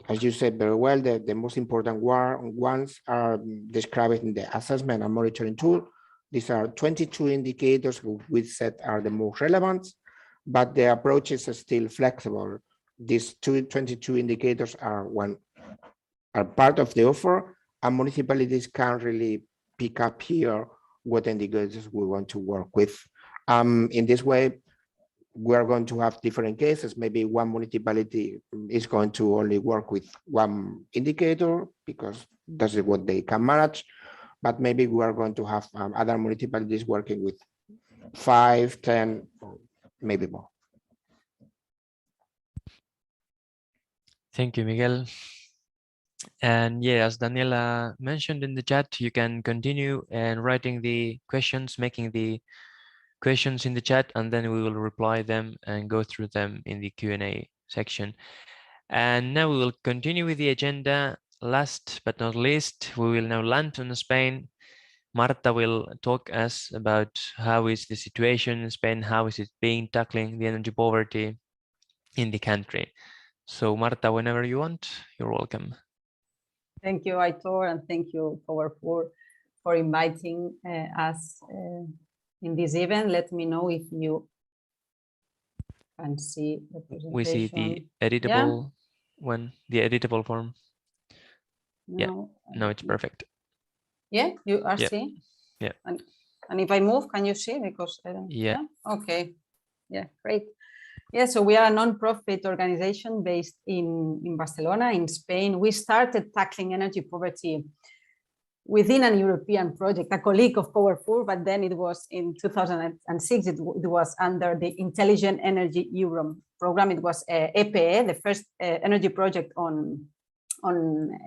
As you said very well, the most important ones are described in the assessment and monitoring tool. These are 22 indicators we said are the most relevant, but the approach is still flexible. These 22 indicators are part of the offer, and municipalities can really pick up here what indicators we want to work with. In this way, we are going to have different cases. Maybe one municipality is going to only work with one indicator because that's what they can manage. But maybe we are going to have other municipalities working with 5, 10, or maybe more. Thank you, Miguel. And yeah, as Daniela mentioned in the chat, you can continue and writing the questions, making the questions in the chat, and then we will reply them and go through them in the Q&A section. And now we will continue with the agenda. Last but not least, we will now land on Spain. Marta will talk us about how is the situation in Spain, how is it being tackling the energy poverty in the country. So Marta, whenever you want, you're welcome. Thank you, Aitor, and thank you, POWERPOOR, for inviting us in this event. Let me know if you can see the presentation. We see the editable one, the editable form. No. Yeah, no, it's perfect. Yeah, you are seeing? Yeah. And if I move, can you see? Because I don't, yeah. Okay. Yeah, great. Yeah, so we are a non-profit organization based in Barcelona, in Spain. We started tackling energy poverty within a European project, a colleague of POWERPOOR, but then it was in 2006, it was under the Intelligent Energy Europe program. It was EPAH, the first energy project on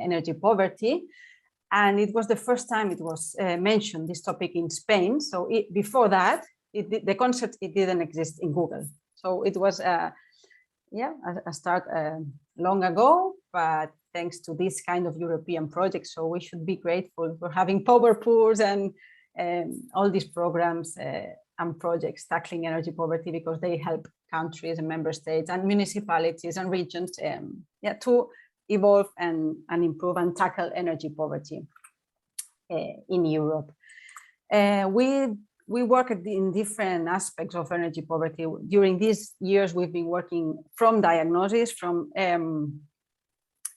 energy poverty. And it was the first time it was mentioned, this topic in Spain. So before that, the concept, it didn't exist in Google. So it was a start long ago, but thanks to this kind of European project. So we should be grateful for having POWERPOORs and all these programs and projects tackling energy poverty, because they help countries and member states and municipalities and regions to evolve and improve and tackle energy poverty in Europe. We work in different aspects of energy poverty. During these years, we've been working from diagnosis, from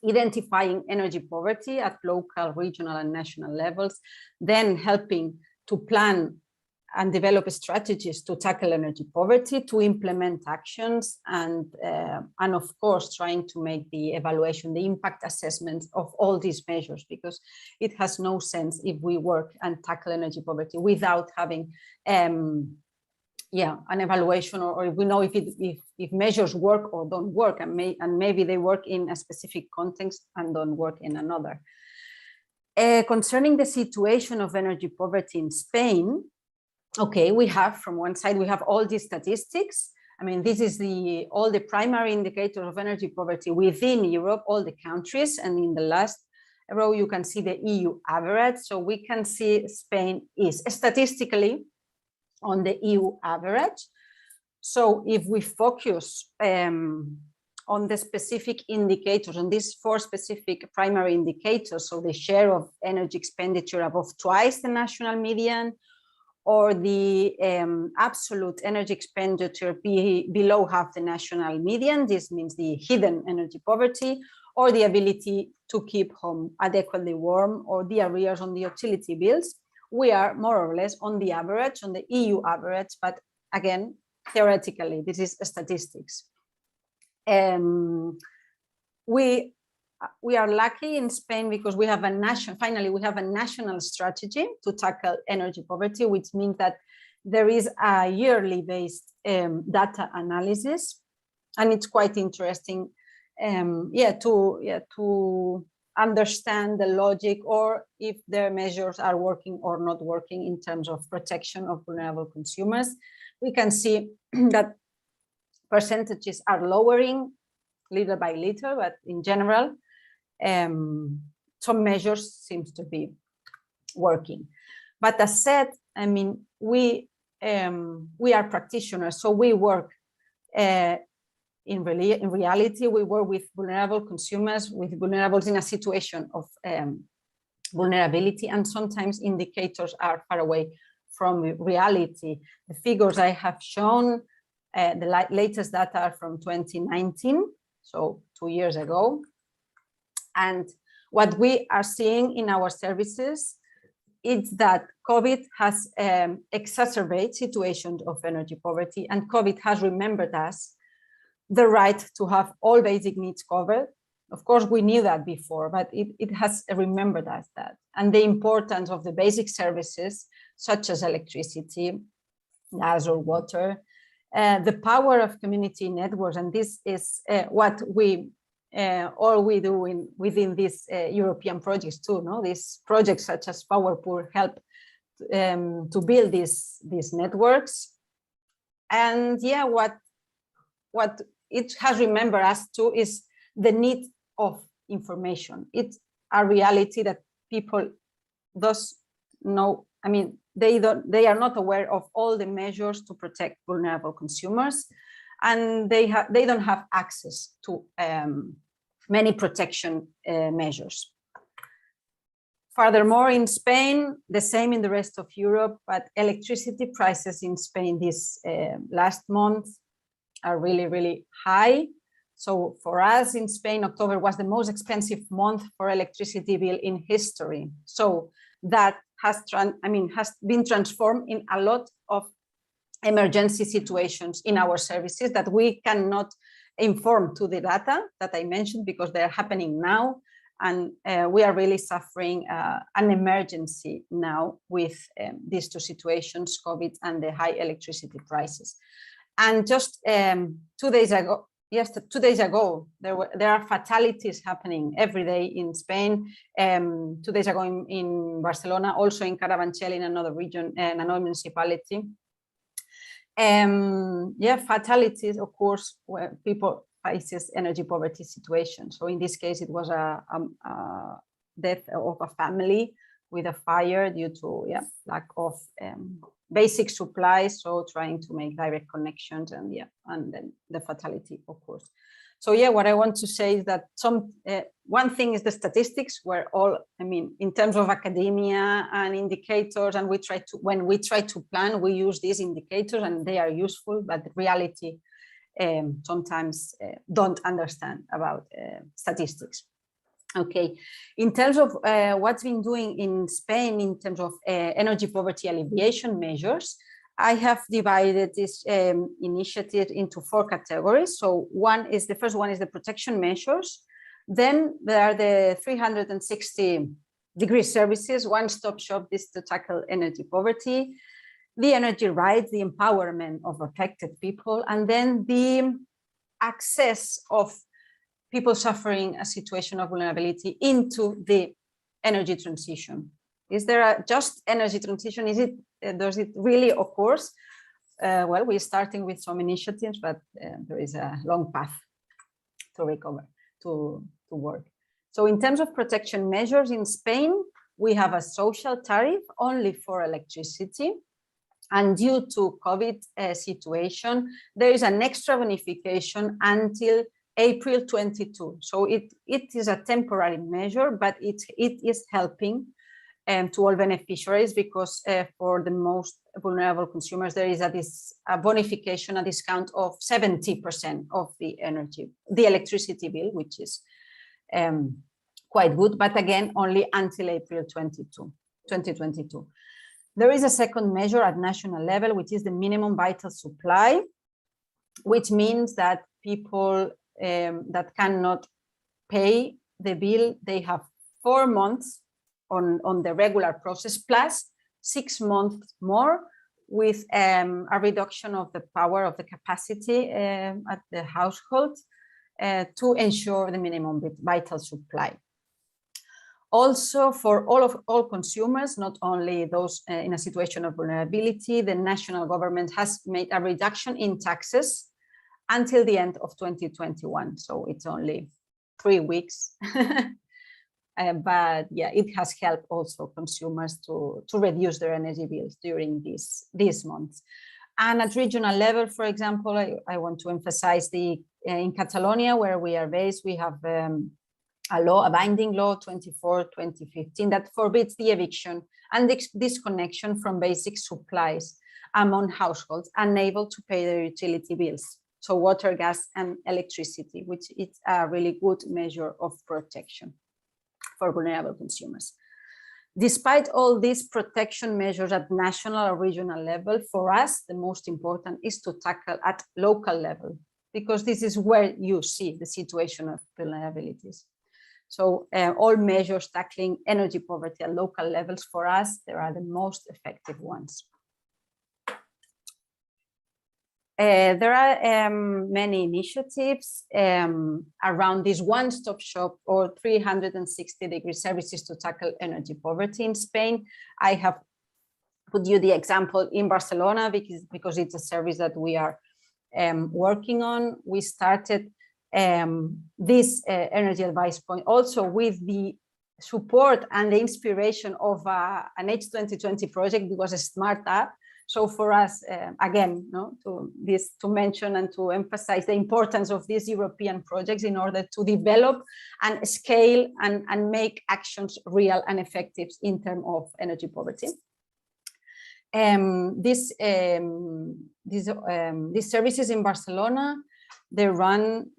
identifying energy poverty at local, regional, and national levels, then helping to plan and develop strategies to tackle energy poverty, to implement actions, and of course, trying to make the evaluation, the impact assessment of all these measures, because it has no sense if we work and tackle energy poverty without having an evaluation, or if we know if measures work or don't work, and maybe they work in a specific context and don't work in another. Concerning the situation of energy poverty in Spain, okay, we have, from one side, we have all these statistics. I mean, this is all the primary indicators of energy poverty within Europe, all the countries. And in the last row, you can see the EU average. So we can see Spain is statistically on the EU average. So if we focus on the specific indicators, on these 4 specific primary indicators, so the share of energy expenditure above twice the national median, or the absolute energy expenditure below half the national median, this means the hidden energy poverty, or the ability to keep home adequately warm, or the arrears on the utility bills, we are more or less on the average, on the EU average, but again, theoretically, this is statistics. We are lucky in Spain because we have finally we have a national strategy to tackle energy poverty, which means that there is a yearly based data analysis, and it's quite interesting to understand the logic, or if their measures are working or not working in terms of protection of vulnerable consumers. We can see that percentages are lowering little by little, but in general, some measures seems to be working. But as said, I mean, we are practitioners, so we work in reality, we work with vulnerable consumers, with vulnerables in a situation of vulnerability, and sometimes indicators are far away from reality. The figures I have shown, the latest data are from 2019, so 2 years ago. And what we are seeing in our services is that COVID has exacerbated situations of energy poverty, and COVID has remembered us the right to have all basic needs covered. Of course, we knew that before, but it has remembered us that. And the importance of the basic services, such as electricity, gas or water, the power of community networks, and this is what we all we do within these European projects too. No, these projects such as POWERPOOR help to build these networks. And yeah, what it has remembered us too is the need of information. It's a reality that people does know. I mean, they are not aware of all the measures to protect vulnerable consumers, and they don't have access to many protection measures. Furthermore, in Spain, the same in the rest of Europe, but electricity prices in Spain this last month are really, really high. So for us in Spain, October was the most expensive month for electricity bill in history. So that has been transformed in a lot of emergency situations in our services that we cannot inform to the data that I mentioned because they're happening now. And we are really suffering an emergency now with these two situations, COVID and the high electricity prices. And just 2 days ago, there are fatalities happening every day in Spain. 2 days ago in Barcelona, also in Carabanchel, in another region, in another municipality. Fatalities, of course, where people faces energy poverty situation. So in this case, it was a death of a family with a fire due to lack of basic supplies, so trying to make direct connections, and then the fatality, of course. So what I want to say is that one thing is the statistics, where in terms of academia and indicators, and when we try to plan, we use these indicators and they are useful, but the reality sometimes don't understand about statistics. Okay, in terms of what's been doing in Spain in terms of energy poverty alleviation measures, I have divided this initiative into 4 categories. So the first one is the protection measures. Then there are the 360-degree services, one-stop shop, this to tackle energy poverty, the energy rights, the empowerment of affected people, and then the access of people suffering a situation of vulnerability into the energy transition. Is there just energy transition? Does it really, of course? Well, we're starting with some initiatives, but there is a long path to recover, to work. So in terms of protection measures in Spain, we have a social tariff only for electricity. And due to COVID situation, there is an extra bonification until April 22. So it is a temporary measure, but it is helping to all beneficiaries, because for the most vulnerable consumers, there is a bonification, a discount of 70% of the electricity bill, which is quite good, but again, only until April 2022. There is a second measure at national level, which is the minimum vital supply, which means that people that cannot pay the bill, they have 4 months on the regular process, plus 6 months more with a reduction of the power of the capacity at the household to ensure the minimum vital supply. Also, for all consumers, not only those in a situation of vulnerability, the national government has made a reduction in taxes until the end of 2021. So it's only 3 weeks. But it has helped also consumers to reduce their energy bills during these months. And at regional level, for example, I want to emphasize in Catalonia, where we are based, we have a binding law 24/2015 that forbids the eviction and disconnection from basic supplies among households unable to pay their utility bills, so water, gas, and electricity, which is a really good measure of protection for vulnerable consumers. Despite all these protection measures at national or regional level, for us, the most important is to tackle at local level, because this is where you see the situation of vulnerabilities. So all measures tackling energy poverty at local levels, for us, they are the most effective ones. There are many initiatives around this one-stop shop or 360-degree services to tackle energy poverty in Spain. I have put you the example in Barcelona because it's a service that we are working on. We started this energy advice point also with the support and the inspiration of an H2020 project. It was a smart app. So for us, again, to mention and to emphasize the importance of these European projects in order to develop and scale and make actions real and effective in terms of energy poverty. These services in Barcelona, they run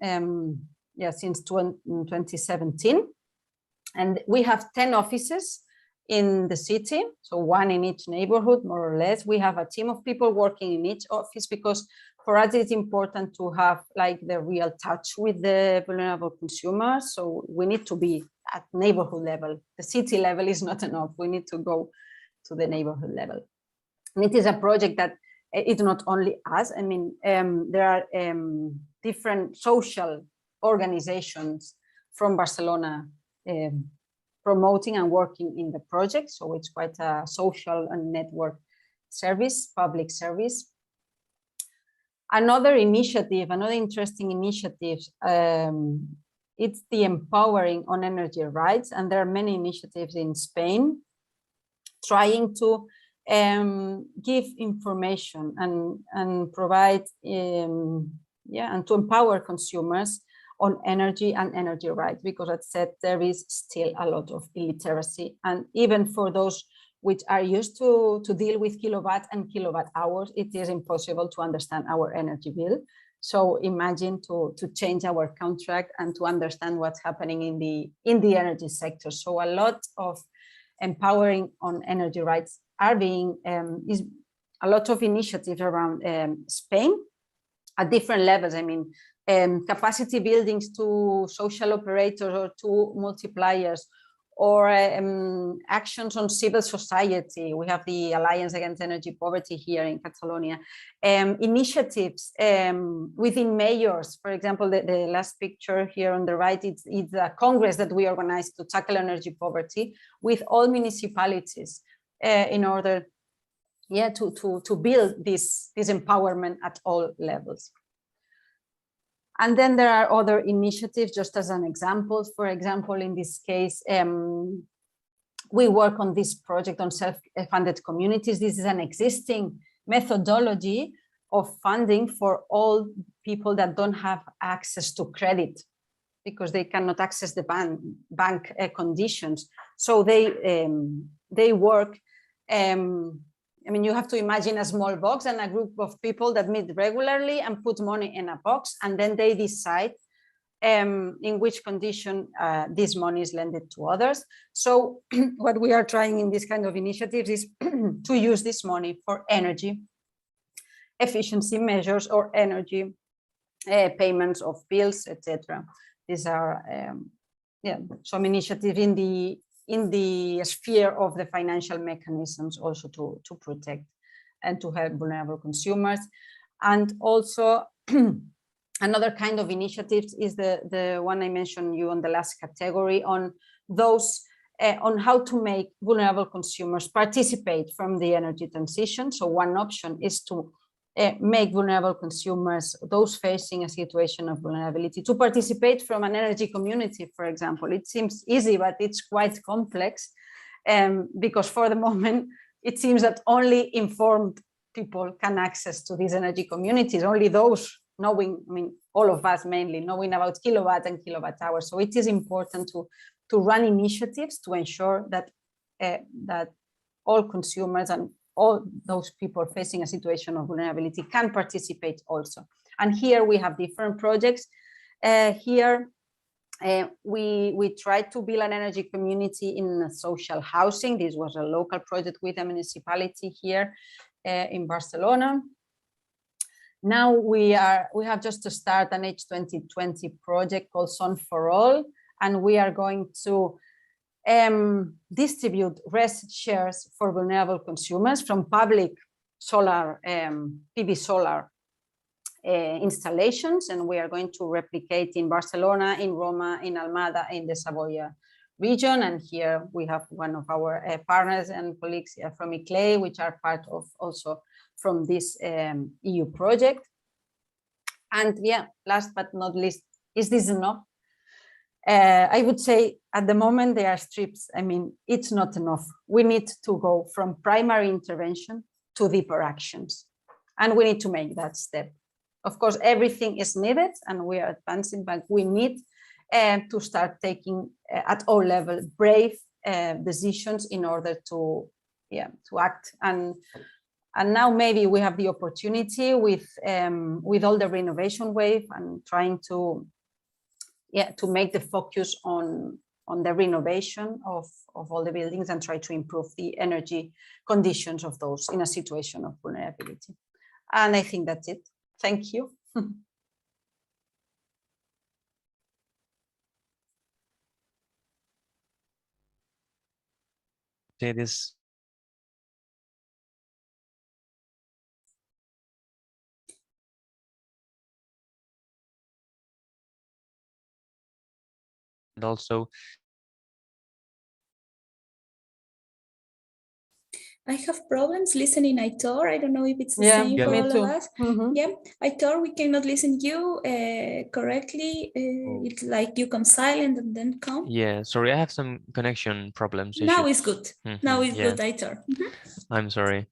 since 2017, and we have 10 offices in the city, so one in each neighborhood, more or less. We have a team of people working in each office because for us it's important to have like the real touch with the vulnerable consumers. So we need to be at neighborhood level. The city level is not enough. We need to go to the neighborhood level. And it is a project that it's not only us. I mean, there are different social organizations from Barcelona promoting and working in the project. So it's quite a social and network service, public service. Another initiative, another interesting initiative, it's the empowering on energy rights. And there are many initiatives in Spain trying to give information and provide, and to empower consumers on energy and energy rights, because as said, there is still a lot of illiteracy. And even for those which are used to deal with kilowatt and kilowatt hours, it is impossible to understand our energy bill. So imagine to change our contract and to understand what's happening in the energy sector. So a lot of empowering on energy rights are being, is a lot of initiatives around Spain at different levels. I mean, capacity buildings to social operators or to multipliers, or actions on civil society. We have the Alliance Against Energy Poverty here in Catalonia. Initiatives within mayors. For example, the last picture here on the right, it's a congress that we organized to tackle energy poverty with all municipalities in order to build this empowerment at all levels. And then there are other initiatives, just as an example. For example, in this case, we work on this project on self-funded communities. This is an existing methodology of funding for all people that don't have access to credit because they cannot access the bank conditions. So they work, I mean, you have to imagine a small box and a group of people that meet regularly and put money in a box, and then they decide in which condition this money is lended to others. So what we are trying in this kind of initiatives is to use this money for energy efficiency measures or energy payments of bills, etc. These are some initiatives in the sphere of the financial mechanisms also to protect and to help vulnerable consumers. And also another kind of initiatives is the one I mentioned you on the last category on those on how to make vulnerable consumers participate from the energy transition. So one option is to make vulnerable consumers, those facing a situation of vulnerability, to participate from an energy community, for example. It seems easy, but it's quite complex because for the moment, it seems that only informed people can access to these energy communities, only those knowing, I mean, all of us mainly knowing about kilowatt and kilowatt hours. So it is important to run initiatives to ensure that that all consumers and all those people facing a situation of vulnerability can participate also. And here we have different projects. Here we tried to build an energy community in social housing. This was a local project with a municipality here in Barcelona. Now we have just to start an H2020 project called Sun for All, and we are going to distribute RES shares for vulnerable consumers from public solar PV solar installations, and we are going to replicate in Barcelona, in Roma, in Almada, in the Savoia region. And here we have one of our partners and colleagues from ICLEI, which are part of also from this EU project. And yeah, last but not least, is this enough? I would say at the moment there are strips. I mean, it's not enough. We need to go from primary intervention to deeper actions, and we need to make that step. Of course, everything is needed and we are advancing, but we need to start taking at all levels brave decisions in order to act. And now maybe we have the opportunity with all the renovation wave and trying to make the focus on the renovation of all the buildings and try to improve the energy conditions of those in a situation of vulnerability. And I think that's it. Thank you. Say this. And also, I have problems listening Aitor. I don't know if it's the same for all of us. Yeah, Aitor, we cannot listen you correctly. It's like you come silent and then come. Yeah, sorry, I have some connection problems. Now it's good. Now it's good, Aitor. I'm sorry.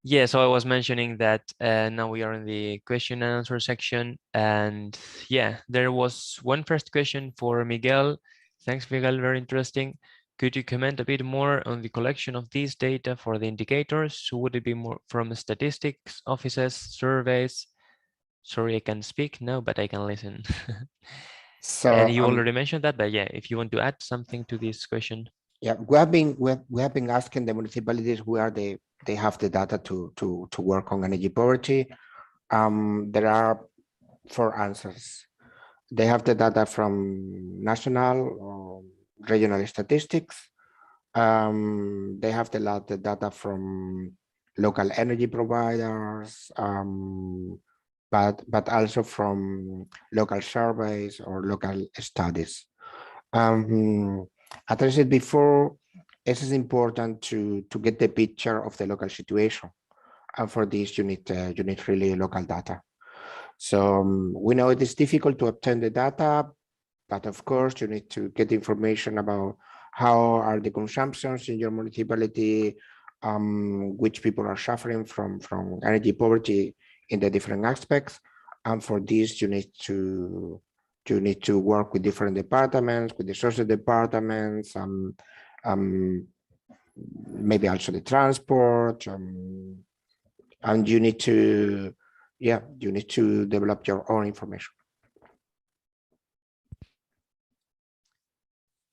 Yeah, so I was mentioning that now we are in the question and answer section. And yeah, there was one first question for Miguel. Thanks, Miguel, very interesting. Could you comment a bit more on the collection of these data for the indicators? Would it be more from statistics offices, surveys? Sorry, I can't speak now, but I can listen. So, and you already mentioned that, but yeah, if you want to add something to this question. Yeah, we have been asking the municipalities where they have the data to work on energy poverty. There are 4 answers. They have the data from national or regional statistics. They have the data from local energy providers, but also from local surveys or local studies. As I said before, it is important to get the picture of the local situation, and for this you need really local data. So we know it is difficult to obtain the data, but of course you need to get information about how are the consumptions in your municipality, which people are suffering from energy poverty in the different aspects, and for this you need to work with different departments, with the social departments, maybe also the transport, and you need to develop your own information.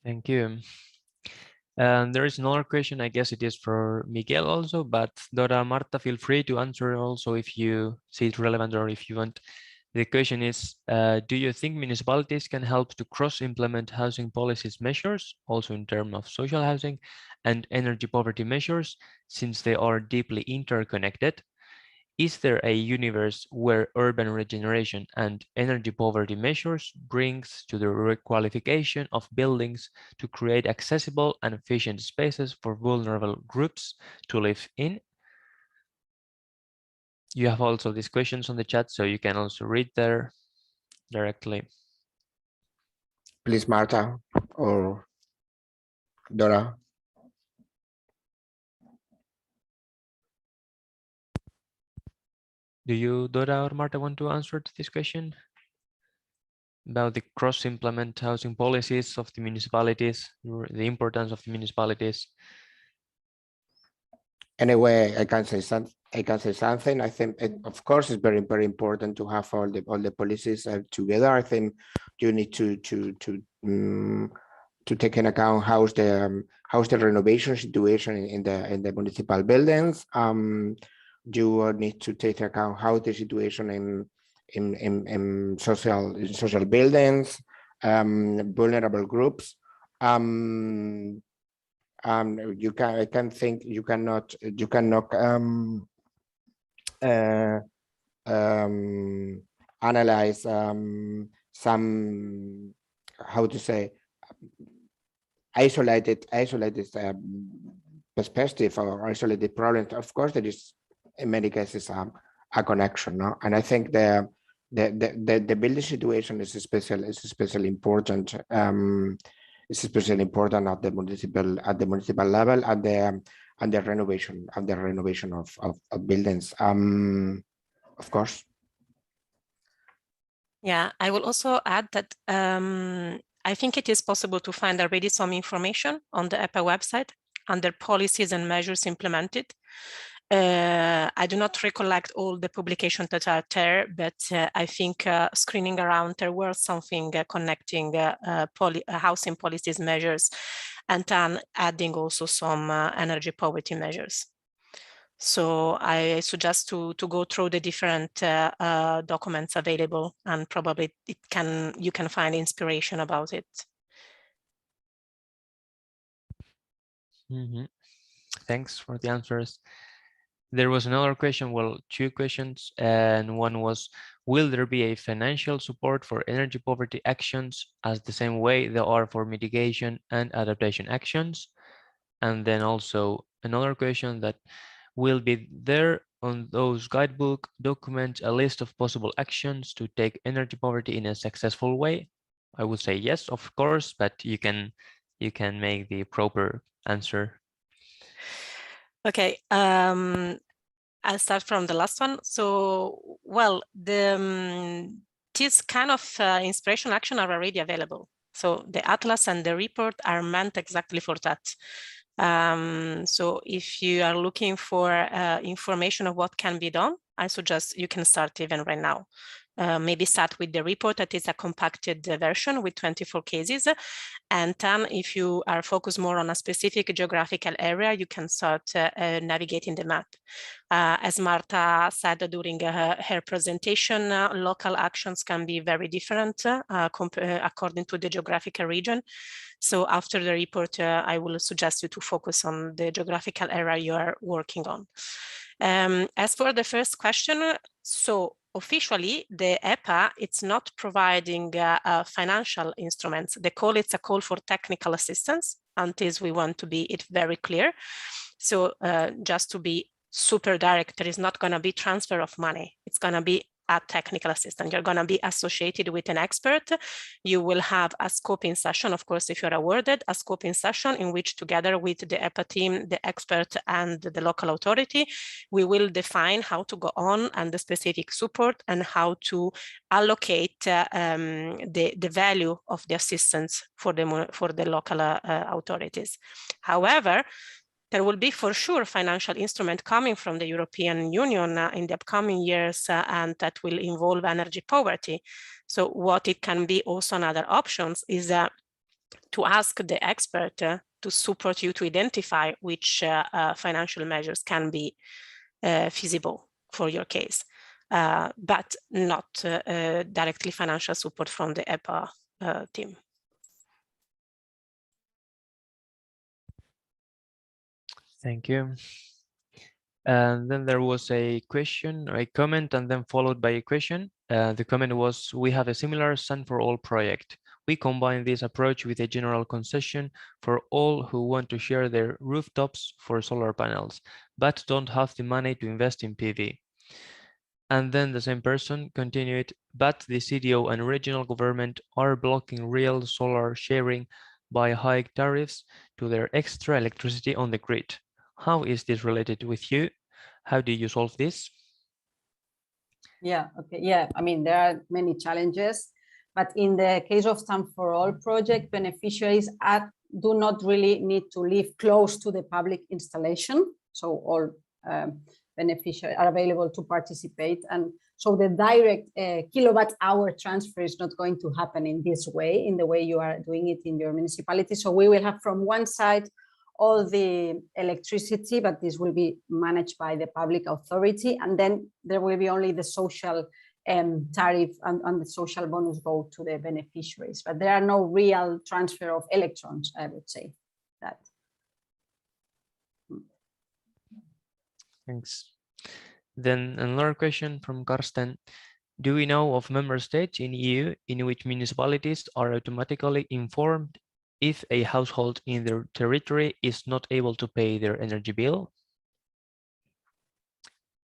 Thank you. And there is another question, I guess it is for Miguel also, but Dora, Marta, feel free to answer also if you see it relevant or if you want. The question is, do you think municipalities can help to cross-implement housing policies measures, also in terms of social housing and energy poverty measures, since they are deeply interconnected? Is there a universe where urban regeneration and energy poverty measures brings to the requalification of buildings to create accessible and efficient spaces for vulnerable groups to live in? You have also these questions on the chat, so you can also read there directly. Please, Marta or Dora. Do you, Dora or Marta, want to answer to this question? about the cross-implement housing policies of the municipalities, the importance of the municipalities. Anyway, I can say something. I think, of course, it's very, very important to have all the policies together. I think you need to take into account how's the renovation situation in the municipal buildings. You need to take into account how the situation in social buildings, vulnerable groups. You cannot analyze some, how to say, isolated perspective or isolated problems. Of course, there is in many cases a connection, no? And I think the building situation is especially important. It's especially important at the municipal level and the renovation of buildings. Of course. Yeah, I will also add that I think it is possible to find already some information on the EPAH website under policies and measures implemented. I do not recollect all the publications that are there, but I think screening around there was something connecting housing policies measures and then adding also some energy poverty measures. So I suggest to go through the different documents available, and probably you can find inspiration about it. Mm-hmm. Thanks for the answers. There was another question, well, two questions, and one was, will there be a financial support for energy poverty actions as the same way there are for mitigation and adaptation actions? And then also another question that will be there on those guidebook documents a list of possible actions to take energy poverty in a successful way? I would say yes, of course, but you can make the proper answer. Okay, I'll start from the last one. So, well, this kind of inspirational action are already available. So the atlas and the report are meant exactly for that. So if you are looking for information of what can be done, I suggest you can start even right now. Maybe start with the report that is a compacted version with 24 cases. And then if you are focused more on a specific geographical area, you can start navigating the map. As Marta said during her presentation, local actions can be very different according to the geographical region. So after the report, I will suggest you to focus on the geographical area you are working on. As for the first question, so officially, the EPAH, it's not providing financial instruments. The call, it's a call for technical assistance, until we want to be it very clear. So just to be super direct, there is not going to be transfer of money. It's going to be a technical assistant. You're going to be associated with an expert. You will have a scoping session, of course, if you're awarded, a scoping session in which together with the EPAH team, the expert and the local authority, we will define how to go on and the specific support and how to allocate the value of the assistance for the local authorities. However, there will be for sure financial instrument coming from the European Union in the upcoming years, and that will involve energy poverty. So what it can be also another options is to ask the expert to support you to identify which financial measures can be feasible for your case, but not directly financial support from the EPAH team. Thank you. And then there was a question, or a comment, and then followed by a question. The comment was, we have a similar Sun for All project. We combine this approach with a general concession for all who want to share their rooftops for solar panels, but don't have the money to invest in PV. And then the same person continued, but the CDO and regional government are blocking real solar sharing by high tariffs to their extra electricity on the grid. How is this related with you? How do you solve this? Yeah, okay, yeah, I mean, there are many challenges. But in the case of Time for All project, beneficiaries do not really need to live close to the public installation. So all beneficiaries are available to participate. And so the direct kilowatt hour transfer is not going to happen in this way, in the way you are doing it in your municipality. So we will have from one side all the electricity, but this will be managed by the public authority. And then there will be only the social tariff and the social bonus go to the beneficiaries. But there are no real transfer of electrons, I would say that. Thanks. Then another question from Karsten. Do we know of member states in EU in which municipalities are automatically informed if a household in their territory is not able to pay their energy bill?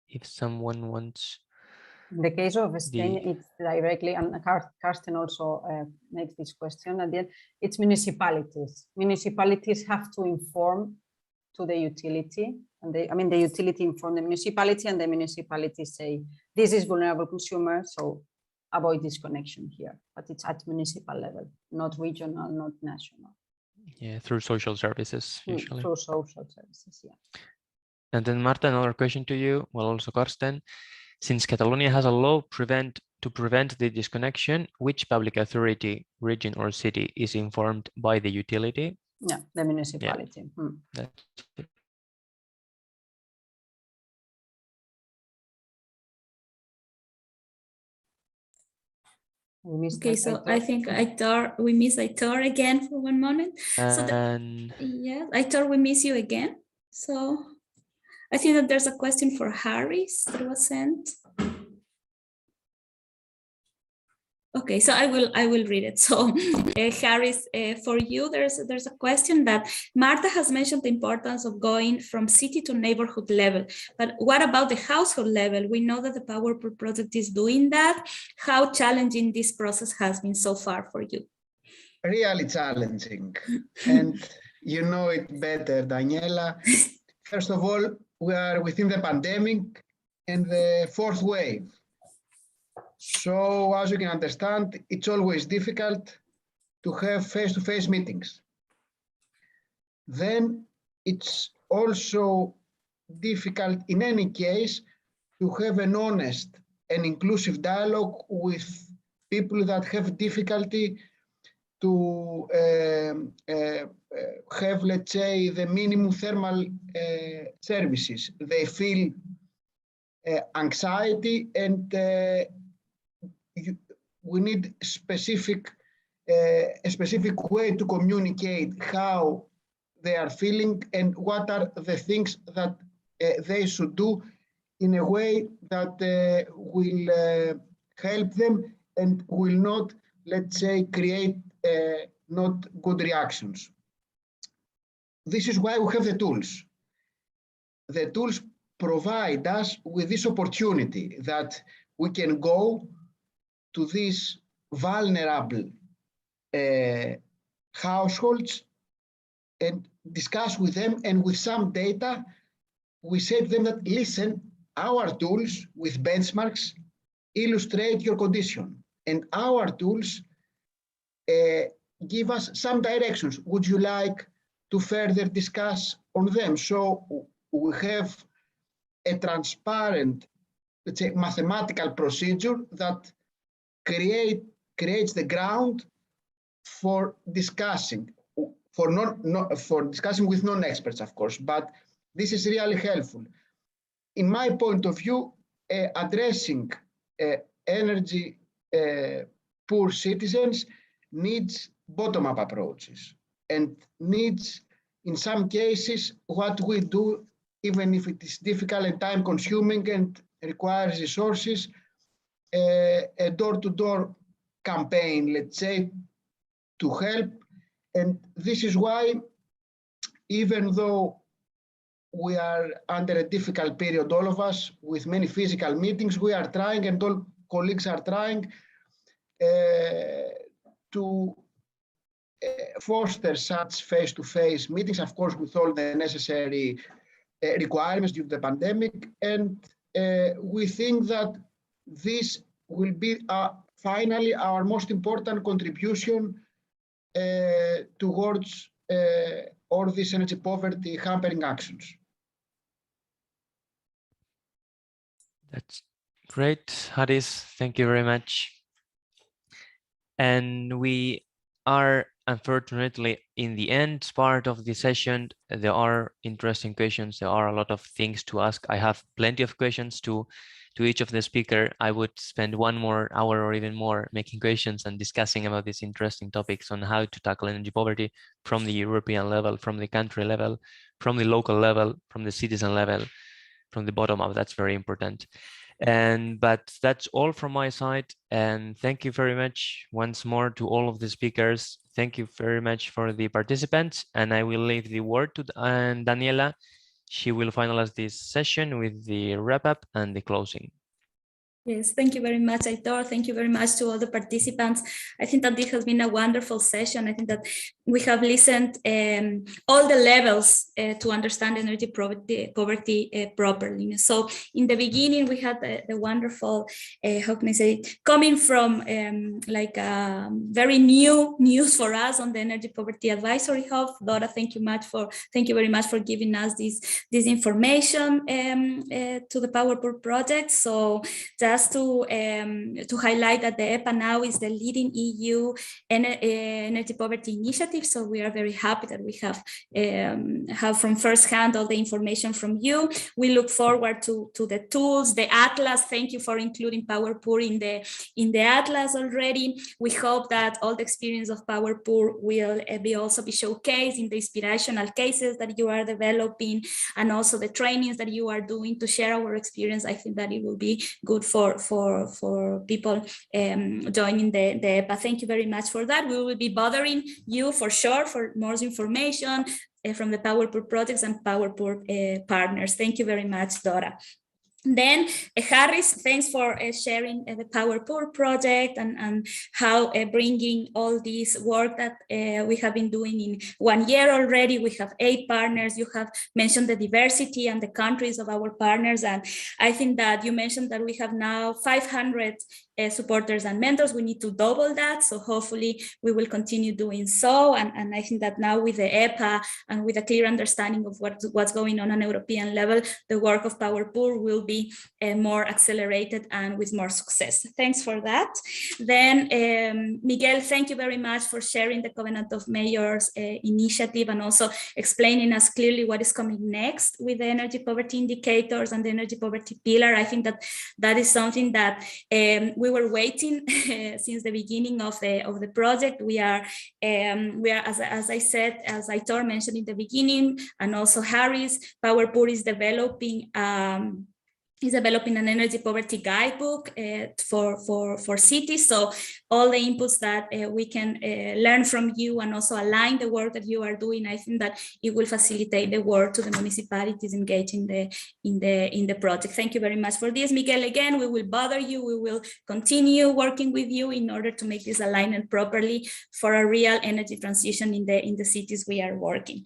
If someone wants. In the case of Spain, it's directly, and Karsten also makes this question at the end, it's municipalities. Municipalities have to inform to the utility, and the utility inform the municipality, and the municipality say, this is vulnerable consumer, so avoid disconnection here. But it's at municipal level, not regional, not national. Yeah, through social services, usually. Through social services, yeah. And then Marta, another question to you, well, also Karsten. Since Catalonia has a law to prevent the disconnection, which public authority, region or city is informed by the utility? Yeah, the municipality. Yeah. That's it. Okay, so I think Aitor, we miss Aitor again for one moment. And yeah, Aitor, we miss you again. So I think that there's a question for Harris that was sent. Okay, so I will read it. So Harris, for you, there's a question that Marta has mentioned the importance of going from city to neighborhood level, but what about the household level? We know that the POWERPOOR project is doing that. How challenging this process has been so far for you? Really challenging, and you know it better, Daniela. First of all, we are within the pandemic and the fourth wave. So as you can understand, it's always difficult to have face-to-face meetings. Then it's also difficult in any case to have an honest and inclusive dialogue with people that have difficulty to have, let's say, the minimum thermal services. They feel anxiety, and we need a specific way to communicate how they are feeling and what are the things that they should do in a way that will help them and will not, let's say, create not good reactions. This is why we have the tools. The tools provide us with this opportunity that we can go to these vulnerable households and discuss with them, and with some data, we say to them that, listen, our tools with benchmarks illustrate your condition, and our tools give us some directions. Would you like to further discuss on them? So we have a transparent, let's say, mathematical procedure that creates the ground for discussing, for discussing with non-experts, of course, but this is really helpful. In my point of view, addressing energy poor citizens needs bottom-up approaches and needs, in some cases, what we do, even if it is difficult and time-consuming and requires resources, a door-to-door campaign, let's say, to help. And this is why, even though we are under a difficult period, all of us, with many physical meetings, we are trying, and all colleagues are trying to foster such face-to-face meetings, of course, with all the necessary requirements due to the pandemic. And we think that this will be finally, our most important contribution towards all these energy poverty hampering actions. That's great, Haris. Thank you very much. And we are unfortunately in the end part of the session. There are interesting questions. There are a lot of things to ask. I have plenty of questions to each of the speaker. I would spend 1 more hour or even more making questions and discussing about these interesting topics on how to tackle energy poverty from the European level, from the country level, from the local level, from the citizen level, from the bottom up. That's very important. But that's all from my side. And thank you very much once more to all of the speakers. Thank you very much for the participants. And I will leave the word to Daniela. She will finalize this session with the wrap up and the closing. Yes, thank you very much, Aitor. Thank you very much to all the participants. I think that this has been a wonderful session. I think that we have listened all the levels to understand energy poverty properly. So in the beginning, we had the wonderful, how can I say, coming from very new news for us on the Energy Poverty Advisory Hub. Dora, thank you very much for giving us this information to the POWERPOOR project. So just to highlight that the EPAH now is the leading EU energy poverty initiative. So we are very happy that we have from firsthand all the information from you. We look forward to the tools, the atlas. Thank you for including POWERPOOR in the atlas already. We hope that all the experience of POWERPOOR will also be showcased in the inspirational cases that you are developing, and also the trainings that you are doing to share our experience. I think that it will be good for people joining the EPAH. Thank you very much for that. We will be bothering you for sure for more information from the POWERPOOR projects and POWERPOOR partners. Thank you very much, Dora. Then Haris, thanks for sharing the POWERPOOR project and how bringing all this work that we have been doing in 1 year already. We have 8 partners. You have mentioned the diversity and the countries of our partners. And I think that you mentioned that we have now 500 supporters and mentors. We need to double that. So hopefully we will continue doing so. And I think that now with the EPAH and with a clear understanding of what's going on European level, the work of POWERPOOR will be more accelerated and with more success. Thanks for that. Then Miguel, thank you very much for sharing the Covenant of Mayors initiative and also explaining us clearly what is coming next with the energy poverty indicators and the energy poverty pillar. I think that is something that we were waiting since the beginning of the project. We are as I said, as Aitor mentioned in the beginning, and also Haris, POWERPOOR is developing an energy poverty guidebook for cities. So all the inputs that we can learn from you and also align the work that you are doing, I think that it will facilitate the work to the municipalities engaged in the project. Thank you very much for this, Miguel. Again, we will bother you. We will continue working with you in order to make this alignment properly for a real energy transition in the cities we are working.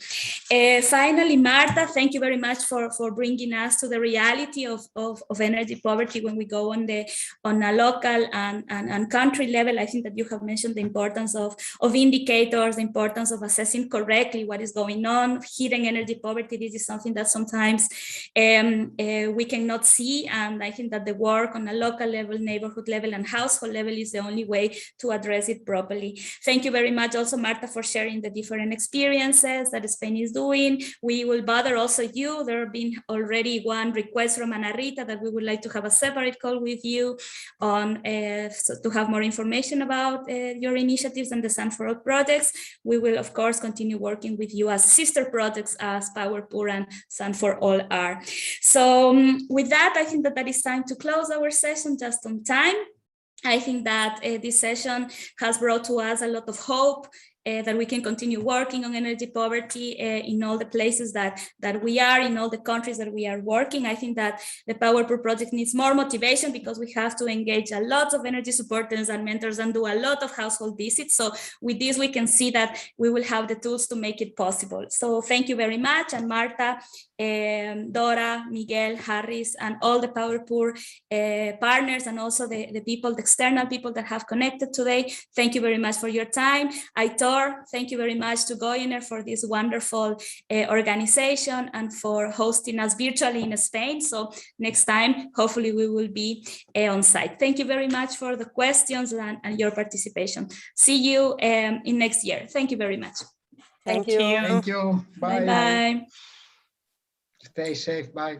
Finally, Marta, thank you very much for bringing us to the reality of energy poverty when we go on a local and country level. I think that you have mentioned the importance of indicators, the importance of assessing correctly what is going on. Hidden energy poverty, this is something that sometimes we cannot see, and I think that the work on a local level, neighborhood level, and household level is the only way to address it properly. Thank you very much also, Marta, for sharing the different experiences that Spain is doing. We will bother also you. There have been already one request from Anarita that we would like to have a separate call with you on to have more information about your initiatives and the Sun for All projects. We will, of course, continue working with you as sister projects as POWERPOOR and Sun for All are. So with that, I think that is time to close our session just on time. I think that this session has brought to us a lot of hope that we can continue working on energy poverty in all the places that we are, in all the countries that we are working. I think that the POWERPOOR project needs more motivation because we have to engage a lot of energy supporters and mentors and do a lot of household visits. So with this, we can see that we will have the tools to make it possible. So thank you very much. And Marta, Dora, Miguel, Harris, and all the POWERPOOR partners, and also the people, the external people that have connected today. Thank you very much for your time. Aitor, thank you very much to GOIENER for this wonderful organization and for hosting us virtually in Spain. So next time, hopefully we will be on site. Thank you very much for the questions and your participation. See you in next year. Thank you very much. Thank you. Thank you. Bye. Bye-bye. Stay safe. Bye.